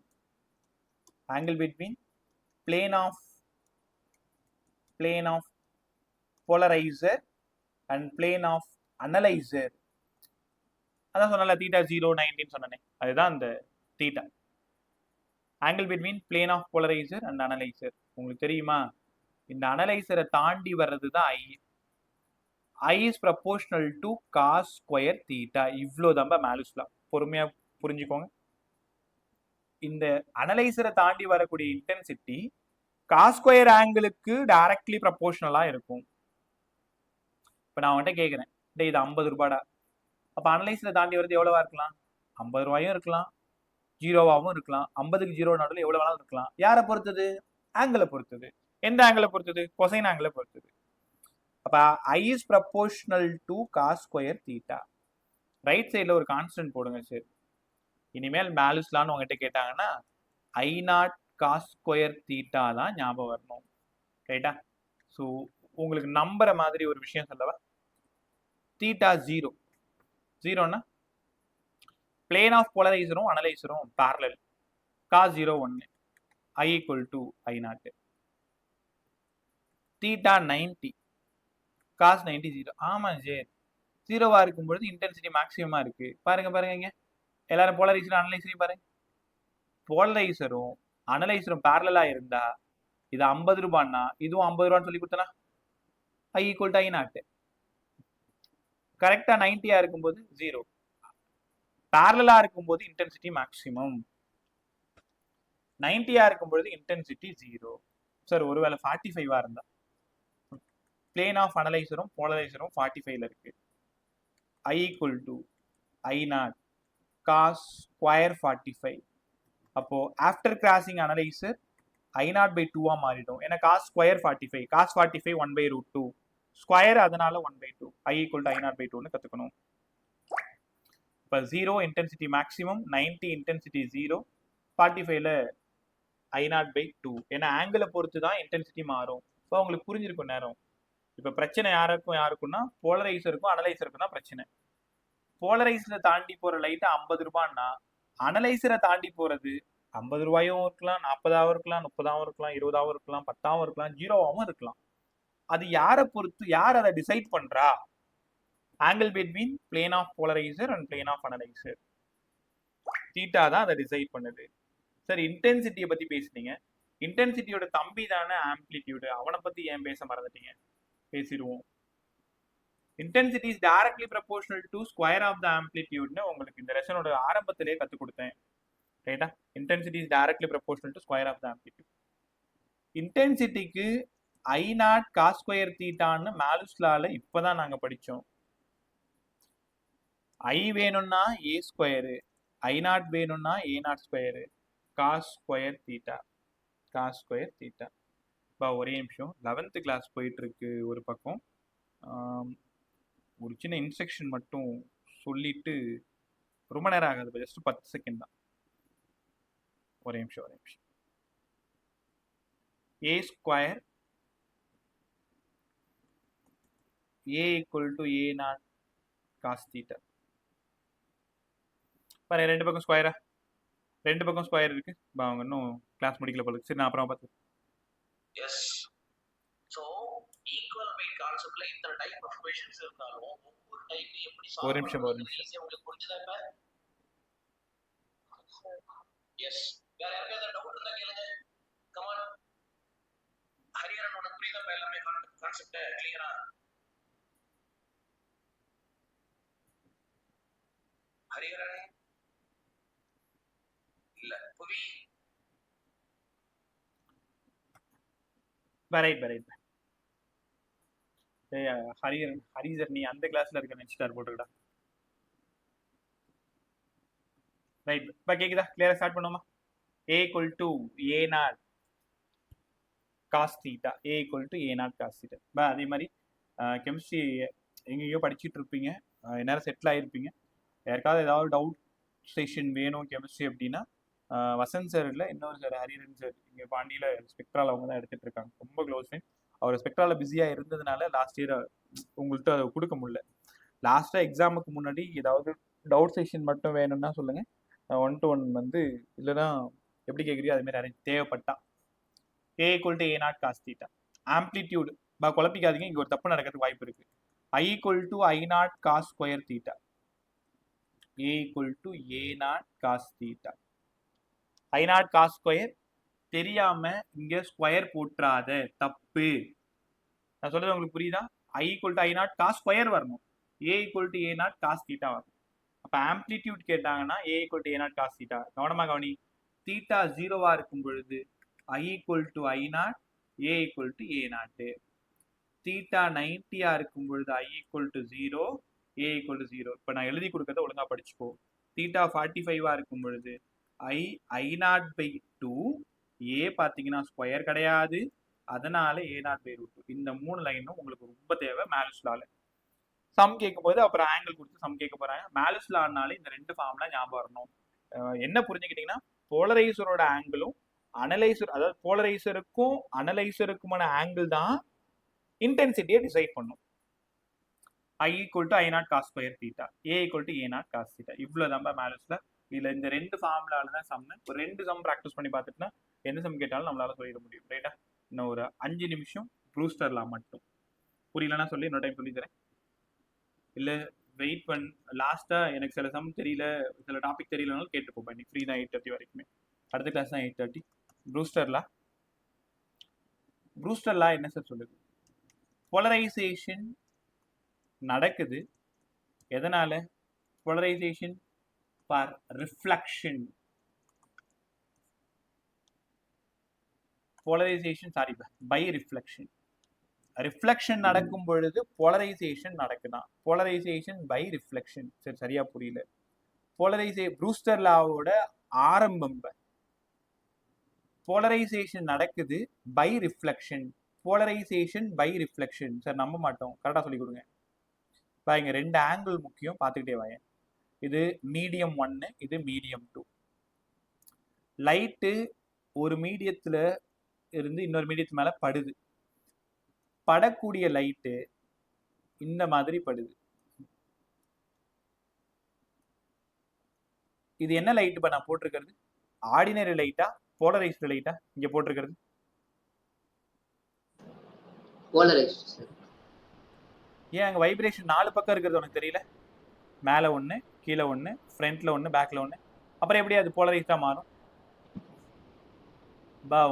plane of polarizer and plane of analyzer. அதான் சொன்னல தீட்டா 0 90 சொன்னேன், அதுதான் அந்த theta. angle between plane of polarizer and analyzer. உங்களுக்கு தெரியுமா, இந்த அனலைசரை தாண்டி வர்றது தான் I is proportional to cos square theta. இவ்வளோ தான் மேலுஸ் லா. பொறுமையா புரிஞ்சுக்கோங்க. இந்த அனலைசரை தாண்டி வரக்கூடிய இன்டென்சிட்டி காஸ் ஸ்கொயர் ஆங்கிளுக்கு டைரக்ட்லி ப்ரப்போர்ஷனலா இருக்கும். இப்ப நான் அவன்கிட்ட கேட்கிறேன், இது 50 ரூபாடா, அப்ப அனலைசரை தாண்டி வரது எவ்வளவா இருக்கலாம்? 50 ரூபாயும் இருக்கலாம், 0வாவும் இருக்கலாம். 50க்கு 0 நடுவில் எவ்வளவு வேணாலும் இருக்கலாம். யாரை பொறுத்தது? ஆங்கிளை பொறுத்தது. எந்த ஆங்கிளை பொறுத்தது? கொசைன் ஆங்கிளை பொறுத்தது. அப்ப I is proportional to cos square theta. Right சைட்ல ஒரு கான்ஸ்டன்ட் போடுங்க. சரி, இனிமேல் மேலுஸ் லான்னு உங்ககிட்ட கேட்டாங்கன்னா I0 cos square theta தான் ஞாபகம் வரணும். ரைட்டா? ஸோ உங்களுக்கு நம்புற மாதிரி ஒரு விஷயம் சொல்லவா? தீட்டா 0ன்னா பிளேன் ஆஃப் போலரைசரும் அனலைசரும் parallel. cos 0 1, I equal to I0. Theta 90, cos 90 0. ஆமா ஜே, 0வா இருக்கும்பொழுது இன்டென்சிட்டி மேக்ஸிமமா இருக்கு. பாருங்க இங்க எல்லாரும் போலரைசரும் அனலைசரையும் பாருங்க. போலரைசரும் அனலைசரும் பேரலலா இருந்தா இது 50 ரூபான்னா இதுவும் 50 ரூபான்னு சொல்லி கொடுத்தனா I equal to I0. கரெக்டா 90 இருக்கும்போது 0, பேரலலா இருக்கும்போது இன்டென்சிட்டி மேக்ஸிமம், 90 இருக்கும்போது இன்டென்சிட்டி 0. சார் ஒருவேளை 45 இருந்தா பிளேன் ஆஃப் அனலைசரும் போலரைசரும் 45ல இருக்கு. I equal to I0 cos square 45. அப்போ after crossing analyser I0 by 2 மாறிடும். ஏன்னா cos square 45, cos 45 1/√2 ஸ்கொயர், அதனால 1/2. I equal to I0 by 2ன்னு கத்துக்கணும். இப்போ 0 intensity maximum, 90 intensity 0, 45ல I0 by 2. ஏன்னா ஆங்கிளை பொறுத்து தான் இன்டென்சிட்டி மாறும். இப்போ உங்களுக்கு புரிஞ்சிருக்கும் நேரம். இப்போ பிரச்சனை யாருக்கும்னா போலரைசருக்கும் அனலைசருக்கும் தான் பிரச்சனை. போலரைசரை தாண்டி போற லைட் 50 ரூபான்னா அனலைசரை தாண்டி போறது 50 ரூபாயும் இருக்கலாம், 40ஆவும் இருக்கலாம், 30ஆவும் இருக்கலாம், 20ஆவும் இருக்கலாம், 10ஆவும் இருக்கலாம், 0வாவும் இருக்கலாம். அது யாரை பொறுத்து, யார் அதை டிசைட் பண்றா? Angle between plane of polarizer and plane of analyser. Theta தான் அதை டிசைட் பண்ணுது. சரி, இன்டென்சிட்டியை பத்தி பேசுனீங்க. இன்டென்சிட்டியோட தம்பி தானே ஆம்பிளிடியூடு, அவனை பத்தி ஏன் பேச மறந்துட்டீங்க? பேசிடுவோம். Intensity is directly proportional to square of the ஆம்ப்ளிடியூட்னு உங்களுக்கு இந்த லெசனோட ஆரம்பத்திலேயே கற்றுக் கொடுத்தேன். ரைட்டா? Intensity is directly proportional to square of the amplitude. இன்டென்சிட்டிக்கு I0 காஸ் ஸ்கொயர் தீட்டான்னு மேலுஸ் லால இப்பதான் நாங்க படிச்சோம். I வேணும்னா a ஸ்கொயரு, I0 வேணும்னா a0 square, cos square theta, cos square theta. ஒரே நிமிஷம், 11th கிளாஸ் போயிட்டு இருக்கு ஒரு பக்கம். ஒரு சின்ன இன்ஸ்ட்ரக்ஷன் மட்டும் சொல்லிட்டு ரொம்ப நேரம் ஆகாது, ஜஸ்ட் 10 செகண்ட் தான். ஒரே நிமிஷம், ஒரே நிமிஷம். a square a equal to a0 cos theta. பாரு, ரெண்டு பக்கம் ஸ்கொயரா, ரெண்டு பக்கம் ஸ்கொயர் இருக்கு. அவங்க இன்னும் கிளாஸ் முடிக்கல போல. சரி, நான் அப்புறம் பார்த்து. எஸ். சோ ஈக்குவல் வெயிட் கான்செப்ட்ல இந்த டைப் ஆஃப் क्वेश्चंस இருந்தாலும் ஒவ்வொரு டைப்ல எப்படி சால்வ் ஒரு நிமிஷம், ஒரு நிமிஷம். ஈஸியா உங்களுக்கு புரிஞ்சதா இப்ப? எஸ். வேற யாருக்காவது டவுட் இருந்தா கேளுங்க. Come on. ஹரிஹரனோட புரியுதா எல்லாமே கான்செப்ட் கிளியரா? ஹரிஹரன் இல்ல, புவி ரைட். ஹரிசர் நீ அந்த கிளாஸ்ல இருக்க நெக்ஸ்ட் போட்டுக்கடா. ரைட், இப்போ கேக்குதா? கிளியரா ஸ்டார்ட் பண்ணுமா? a equal to a0 cos theta, a equal to a0 cos theta. அதே மாதிரி கெமிஸ்ட்ரி எங்கேயோ படிச்சுட்டு இருப்பீங்க, நேரம் செட்டில் ஆகிருப்பீங்க. யாருக்காவது ஏதாவது டவுட் செஷன் வேணும் கெமிஸ்ட்ரி அப்படின்னா வசந்த் சார் இல்லை, இன்னொரு சார் ஹரிஹரன் சார் இங்கே பாண்டியில் ஸ்பெக்ட்ரால் அவங்க தான் எடுத்துகிட்டு இருக்காங்க. ரொம்ப க்ளோஸ் ஃப்ரெண்ட். அவர் ஸ்பெக்ட்ராவில் பிஸியாக இருந்ததுனால லாஸ்ட் இயர் உங்கள்கிட்ட அதை கொடுக்க முடியல. லாஸ்ட்டாக எக்ஸாமுக்கு முன்னாடி ஏதாவது டவுட் செஷன் மட்டும் வேணும்னா சொல்லுங்கள், 1-to-1 வந்து இல்லைன்னா எப்படி கேட்குறியோ அதுமாரி அரேஞ்ச் தேவைப்பட்டா. a equal to a0 cos theta. Amplitude குழப்பிக்காதீங்க, இங்கே ஒரு தப்பு நடக்கிறதுக்கு வாய்ப்பு இருக்குது. I equal to I0 cos square theta, a equal to a0 cos theta. I0 cos square தெரியாம இங்க ஸ்கொயர் போட்டுறாத, தப்பு. நான் சொல்றது உங்களுக்கு புரியுதா? I equal to I0 cos square வரணும், a equal to a0 cos theta வரணும். அப்ப ஆம்ப்ளிடியூட் கேட்டாங்கன்னா a equal to a0 cos theta. கவனமா கவனி, தீட்டா 0வா இருக்கும் பொழுது I equal to I0, a equal to a0. Theta 90ஆ இருக்கும் பொழுது I equal to 0, a equal to 0. இப்ப நான் எழுதி கொடுக்கறத ஒழுங்கா படிச்சுக்கோ. தீட்டா 45ஆ இருக்கும் பொழுது I0/2, a பார்த்தீங்கன்னா ஸ்கொயர் கிடையாது, அதனால a0/√2. இந்த 3 லைனும் உங்களுக்கு ரொம்ப தேவை மேலுஸ் லால. சம் கேட்கும் போது அப்புறம் ஆங்கிள் கொடுத்து சம் கேட்க போறாங்க. மேலுஸ் லானால இந்த ரெண்டு ஃபார்ம்லாம் ஞாபகம் வரணும். என்ன புரிஞ்சுக்கிட்டீங்கன்னா, போலரைசரோட ஆங்கிளும் அனலைசர், அதாவது போலரைசருக்கும் அனலைசருக்குமான ஆங்கிள் தான் இன்டென்சிட்டியை டிசைட் பண்ணும். I equal to I0 cos square theta, a equal to a0 cos theta. இவ்வளவுதான் மேலுஸ்ல. இதுல இந்த ரெண்டு ஃபார்முலால தான் சம். ஒரு 2 சம் ப்ராக்டிஸ் பண்ணி பார்த்துட்டுனா எந்த சம் கேட்டாலும் நம்மளால சொல்லிட முடியும். ரைட்டா? இன்னும் ஒரு 5 நிமிஷம் ப்ரூஸ்டர்ல மட்டும். புரியலன்னா சொல்லி இன்னொரு டைம் சொல்லி தரேன். இல்ல வெயிட் லாஸ்டா எனக்கு சில சம் தெரியல, சில டாபிக் தெரியலனாலும் கேட்டு போப்பேன். இன்னைக்கு ஃப்ரீ தான் 8:30 வரைக்குமே. அடுத்த கிளாஸ் தான் 8:30. ப்ரூஸ்டர்லா என்ன சார் சொல்லுது? போலரைசேஷன் நடக்குது. எதனால? Polarisation for reflection. Polarisation sorry by reflection. Reflection நடக்கும் பொழுது போலரைசேஷன் நடக்குதான். Polarisation by reflection. சரி, சரியா புரியல. ப்ரூஸ்டர் லாவோட ஆரம்பம் போலரைசேஷன் நடக்குது by reflection. Polarisation by reflection. Sir நம்ப மாட்டோம், கரெக்டாக சொல்லி கொடுங்க. இங்க 2 ஆங்கிள் முக்கியம், பார்த்துக்கிட்டே வாங்க. இது மீடியம் 1, இது மீடியம் 2. லைட்டு ஒரு மீடியத்துல இருந்து இன்னொரு மீடியத்து மேல படுது. படக்கூடிய லைட்டு இந்த மாதிரி படுது. இது என்ன லைட் இப்ப நான் போட்டிருக்கிறது? ஆர்டினரி லைட்டா போலரைஸ்டு லைட்டா இங்க போட்டிருக்கிறது? போலரைஸ்டு. ஏன் அங்க வைப்ரேஷன் 4 பக்கம் இருக்கிறது உனக்கு தெரியல? மேல 1, கீழே 1, ஃப்ரண்ட்ல 1, பேக்ல 1. அப்புறம் எப்படி அது போலரைஸ்டா மாறும்?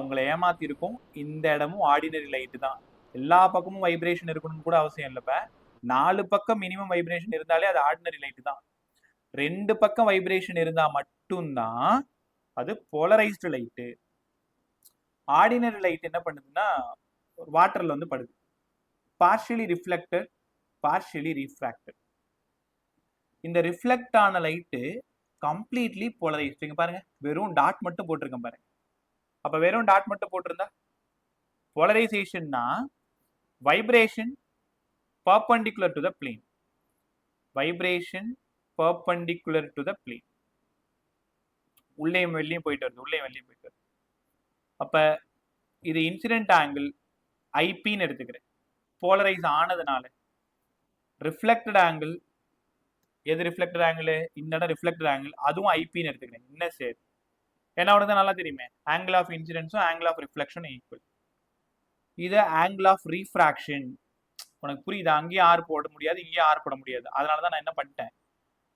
உங்களை ஏமாத்தி இருக்கும். இந்த இடமும் ஆர்டினரி லைட் தான். எல்லா பக்கமும் வைப்ரேஷன் இருக்கணும்னு கூட அவசியம் இல்லைப்ப. 4 பக்கம் மினிமம் வைப்ரேஷன் இருந்தாலே அது ஆர்டினரி லைட் தான். 2 பக்கம் வைப்ரேஷன் இருந்தா மட்டும்தான் அது போலரைஸ்டு லைட்டு. ஆர்டினரி லைட் என்ன பண்ணுதுன்னா வாட்டர்ல வந்து படுது. Partially reflected, partially refracted. இந்த ரிஃப்ளெக்ட் ஆன லைட்டு கம்ப்ளீட்லி போலரைஸ்டு. இங்க பாருங்க, வெறும் டாட் மட்டும் போட்டிருக்கேன் பாருங்க. அப்ப வெறும் டாட் மட்டும் போட்டிருந்தா போலரைசேஷன்னா vibration perpendicular to the plane. Vibration perpendicular to the plane. உள்ளேயும் வெளியும் போயிட்டு வருது, உள்ளேயும் வெளியும் போயிட்டு வருது. அப்ப இது இன்சிடென்ட் ஆங்கிள் ஐபின்னு எடுத்துக்கிறேன். போலரைஸ் ஆனதுனால ரிஃப்ளெக்டட் ஆங்கிள், எது ரிஃப்ளெக்டட் ஆங்கிள்? இந்த இடம் ரிஃப்ளெக்டட் ஆங்கிள், அதுவும் ஐபின்னு எடுத்துக்கிறேன். என்ன சரி, ஏன்னா உனக்கு நல்லா தெரியுமே, ஆங்கிள் ஆஃப் இன்சிடென்ஸும் ஆங்கிள் ஆஃப் ரிஃப்ளெக்ஷனும் ஈக்குவல். இது ஆங்கிள் ஆஃப் ரீஃப்ராக்ஷன். உனக்கு புரியுது? அங்கேயும் ஆர் போட முடியாது, இங்கேயும் ஆர் போட முடியாது. அதனால தான் நான் என்ன பண்ணிட்டேன்,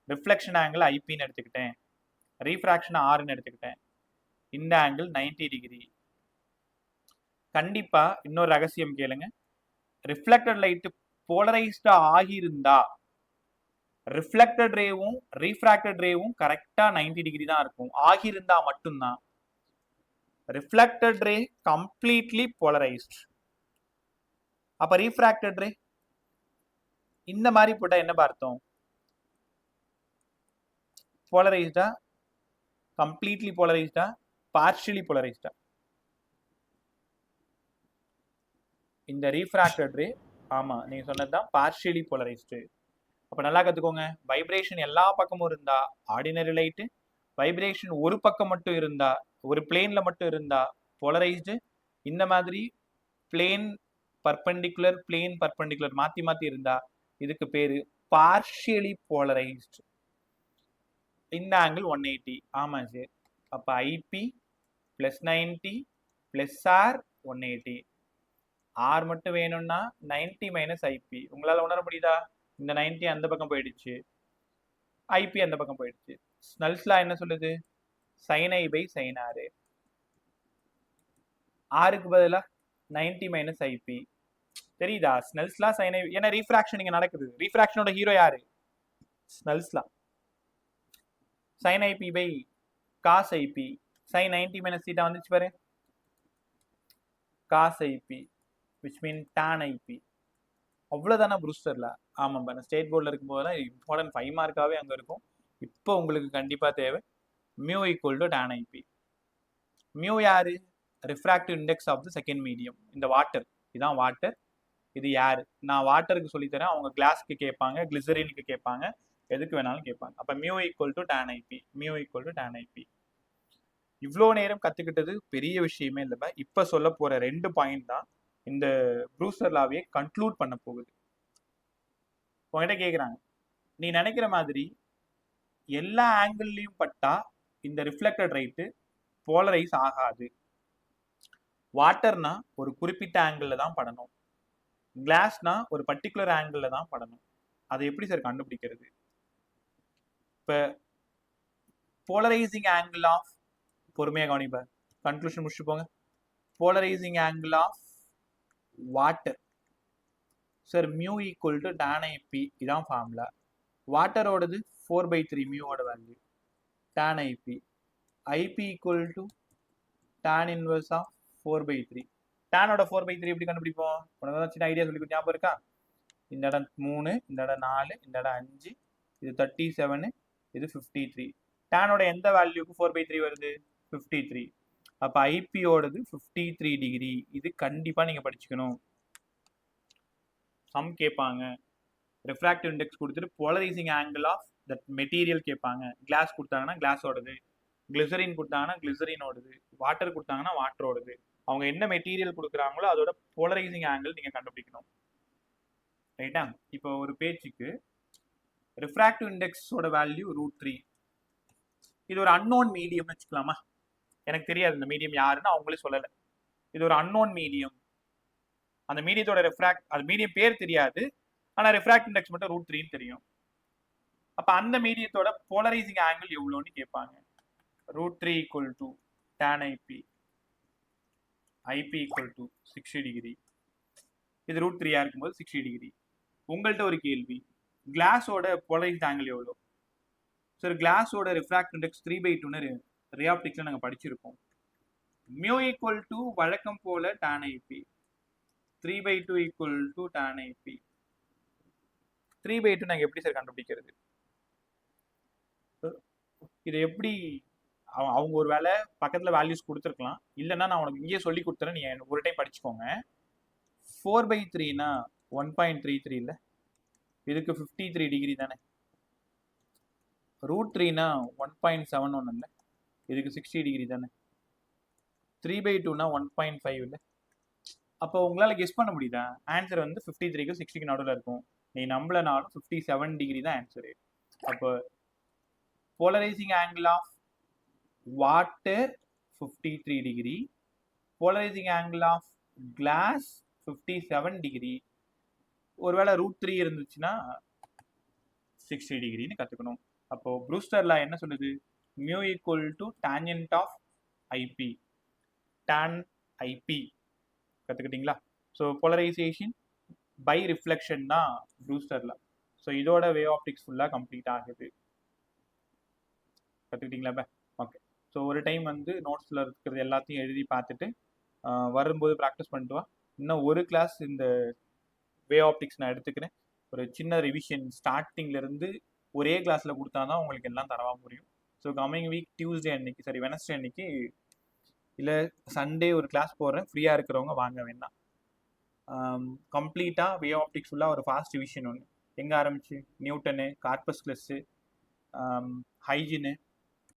ரிஃப்ளெக்ஷன் ஆங்கிள் ஐபின்னு எடுத்துக்கிட்டேன், ரீஃப்ராக்ஷன் ஆர்ன்னு எடுத்துக்கிட்டேன். இந்த ஆங்கிள் 90 டிகிரி. கண்டிப்பா இன்னொரு ரகசியம் கேளுங்க, ரிஃப்ளெக்டட் லைட் போலரைஸ்டா ஆகியிருந்தா ரிஃப்ளெக்டட் ரேவும் ரீஃப்ராக்டட் ரேவும் கரெக்டா 90 டிகிரி தான் இருக்கும். ஆகியிருந்தா மட்டும்தான். Reflected ray completely polarized. அப்ப ரீஃப்ராக்டட் ரே இந்த மாதிரி போட்டா என்ன பார்த்தோம்? போலரைஸ்டா, கம்ப்ளீட்லி போலரைஸ்டா, பார்ஷியலி போலரைஸ்டா? இந்த ரீஃப்ராக்டட் ரே, ஆமா நீங்க சொன்னதுதான் பார்ஷியலி போலரைஸ்டு. அப்ப நல்லா கத்துக்கோங்க, வைப்ரேஷன் எல்லா பக்கமும் இருந்தா ஆர்டினரி லைட்டு, வைப்ரேஷன் ஒரு பக்கம் மட்டும் இருந்தா, ஒரு பிளேன்ல மட்டும் இருந்தா போலரைஸ்டு. இந்த மாதிரி பிளேன் பர்பெண்டிகுலர், பிளேன் பர்பெண்டிகுலர் மாத்தி மாத்தி இருந்தா இதுக்கு பேரு பார்ஷியலி போலரைஸ்டு. இந்த ஆங்கிள் 180. ஆமா சார். அப்ப IP plus 90 plus R 180. R மட்டும் வேணும்னா 90 மைனஸ் ஐபி. உங்களால உணர முடியுதா? இந்த 90 அந்த பக்கம் போயிடுச்சு, ஐபி அந்த பக்கம் போயிடுச்சு. ஸ்னெல்ஸ் லா என்ன சொல்லுது? Sine i by sine r. ஆருக்கு பதிலா 90 மைனஸ் ஐபி. தெரியுதா? Snell's law sine i. ஏன்னா ரீஃப்ராக்ஷன் இங்க நடக்குது. ரீஃப்ராக்ஷனோட ஹீரோ யாரு? Snell's law. sin ip by cos ip. sin 90 minus theta வந்துச்சு பாரு, cos ip which mean tan ip. அவ்வளவுதானே ப்ரூஸ்டர்ல? ஆமாம், ஸ்டேட் போர்டில் இருக்கும்போதெல்லாம் இம்பார்ட்டன்ட் 5 மார்க்காவே அங்கே இருக்கும். இப்போ உங்களுக்கு கண்டிப்பாக தேவை mu equal to tan ip. Mu யாரு? Refractive index of the second medium. இந்த வாட்டர், இதான் வாட்டர், இது யாரு? நான் வாட்டருக்கு சொல்லித்தரேன், அவங்க கிளாஸ்க்கு கேட்பாங்க, கிளிசரினுக்கு கேட்பாங்க, எதுக்கு வேணாலும் கேட்பாங்க. அப்ப mu equal to tan ip, mu equal to tan ip. இவ்வளோ நேரம் கத்துக்கிட்டது பெரிய விஷயமே இல்லைப்பா. இப்ப சொல்ல போற 2 பாயிண்ட் தான் இந்த ப்ரூஸ்டர் லாவையே கன்க்ளூட் பண்ண போகுது. உங்ககிட்ட கேக்குறாங்க, நீ நினைக்கிற மாதிரி எல்லா ஆங்கிள்லயும் பட்டா இந்த ரிஃப்ளெக்டட் ரைட்டு போலரைஸ் ஆகாது. வாட்டர்னா ஒரு குறிப்பிட்ட ஆங்கிள் தான் படணும், கிளாஸ்னா ஒரு பர்டிகுலர் ஆங்கிள் தான் படணும். அதை எப்படி சார் கண்டுபிடிக்கிறது? இப்ப போலரைசிங் ஆங்கிள் ஆஃப், பொறுமையா கவனிப்பா, கன்க்ளூஷன் முடிச்சு போங்க. Polarising angle of water sir mu equal to tan ip. இதான் ஃபார்முலா. வாட்டரோடது 4/3 மியூவோட value, tan ip. ip equal to tan inverse of 4/3. டேனோட 4/3 எப்படி கண்டுபிடிப்போம்? உனக்கு சின்ன ஐடியா சொல்லி ஞாபகம் இருக்கா? இந்த இடம் 3, இந்த இடம் 4, இந்த இடம் 5, இது 37, இது 53. டேனோட எந்த வேல்யூக்கு 4/3 வருது? 53. அப்ப ஐபியோடது 53 டிகிரி. இது கண்டிப்பா நீங்க படிச்சுக்கணும். சம் கேட்பாங்க, ரிஃப்ராக்டிவ் இண்டெக்ஸ் கொடுத்துட்டு polarizing angle of that material கேட்பாங்க. கிளாஸ் கொடுத்தாங்கன்னா கிளாஸோடது, கிளிசரின் கொடுத்தாங்கன்னா கிளிசரினோடது, வாட்டர் கொடுத்தாங்கன்னா வாட்டரோடது. அவங்க என்ன மெட்டீரியல் கொடுக்குறாங்களோ அதோட போலரைசிங் ஆங்கிள் நீங்க கண்டுபிடிக்கணும். ரைட்டா? இப்போ ஒரு பேஜுக்கு ரிஃப்ராக்டிவ் இண்டெக்ஸோட வேல்யூ √3. இது ஒரு அன்னோன் மீடியம்னு வச்சுக்கலாமா? எனக்கு தெரியாது இந்த மீடியம் யாருன்னு, அவங்களே சொல்லலை. இது ஒரு அன்னோன் மீடியம். அந்த மீடியத்தோட அது மீடியம் பேர் தெரியாது, ஆனா ரிஃப்ராக்டிவ் இண்டெக்ஸ் மட்டும் √3 தெரியும். அப்ப அந்த மீடியத்தோட போலரைசிங் ஆங்கிள் எவ்வளோன்னு கேட்பாங்க. √3 equal to tan ip, ip equal to 60 degree. இது √3 இருக்கும்போது 60 டிகிரி. உங்கள்கிட்ட ஒரு கேள்வி, கிளாஸோட போலரைஸ்ட் ஆங்கிள் எவ்வளோ? சார் கிளாஸோட ரிஃப்ராக்ட் இண்டெக்ஸ் 3/2ன்னு ரே ஆப்டிக்ஸில் நாங்கள் படிச்சிருக்கோம். மியூ ஈக்குவல் டு வழக்கம் போல tan IP, 3/2 equal to tan IP. 3/2 நாங்கள் எப்படி சார் கண்டுபிடிக்கிறது? இதை எப்படி அவங்க ஒரு வேலை பக்கத்தில் வேல்யூஸ் கொடுத்துருக்கலாம், இல்லைன்னா நான் உனக்கு இங்கேயே சொல்லி கொடுத்துறேன், நீ ஒரு டைம் படிச்சுக்கோங்க. 4/3னா 1.33 இல்லை, இதுக்கு 53 டிகிரி தானே. √3னா 1.71 இல்லை, இதுக்கு 60 டிகிரி தானே. 3/2னா 1.5 இல்லை. அப்போ உங்களால் கெஸ் பண்ண முடியுதா? ஆன்சர் வந்து 53க்கும் 60க்கு நடுவில் இருக்கும். நீ நம்பலனாலும் 57 டிகிரி தான் ஆன்சரு. அப்போ polarizing angle of water 53 degree, polarizing angle of glass 57 degree. ஒருவேளை √3 இருந்துச்சுன்னா 60 டிகிரின்னு கற்றுக்கணும். அப்போ ப்ரூஸ்டர் லா என்ன சொல்லுது? Mu equal to tangent of i p, tan i p. கற்றுக்கிட்டீங்களா? ஸோ போலரைசேஷன் பை ரிஃப்ளெக்ஷன் தான் ப்ரூஸ்டர் லா. ஸோ இதோட வே ஆப்டிக்ஸ் ஃபுல்லாக கம்ப்ளீட் ஆகுது. கற்றுக்கிட்டீங்களா? ஓகே. ஸோ ஒரு டைம் வந்து நோட்ஸில் இருக்கிறது எல்லாத்தையும் எழுதி பார்த்துட்டு வரும்போது ப்ராக்டிஸ் பண்ணிட்டு வா. இன்னும் ஒரு கிளாஸ் இந்த வே ஆப்டிக்ஸ் நான் எடுத்துக்கிறேன். ஒரு சின்ன ரிவிஷன் ஸ்டார்டிங்லேருந்து ஒரே கிளாஸில் கொடுத்தா தான் உங்களுக்கு எல்லாம் தரவா புரியும். ஸோ கம்மிங் வீக் டியூஸ்டே அன்னைக்கு, சரி வெனஸ்டே அன்னைக்கு இல்லை சண்டே ஒரு கிளாஸ் போடுறேன். ஃப்ரீயாக இருக்கிறவங்க வாங்க வேண்டாம். கம்ப்ளீட்டாக வே ஆப்டிக்ஸ் ஃபுல்லாக ஒரு ஃபாஸ்ட் ரிவிஷன் ஒன்று எங்கே ஆரம்பிச்சு நியூட்டனு, கார்பஸ்க்ளஸ்ஸு, ஹைஜினு,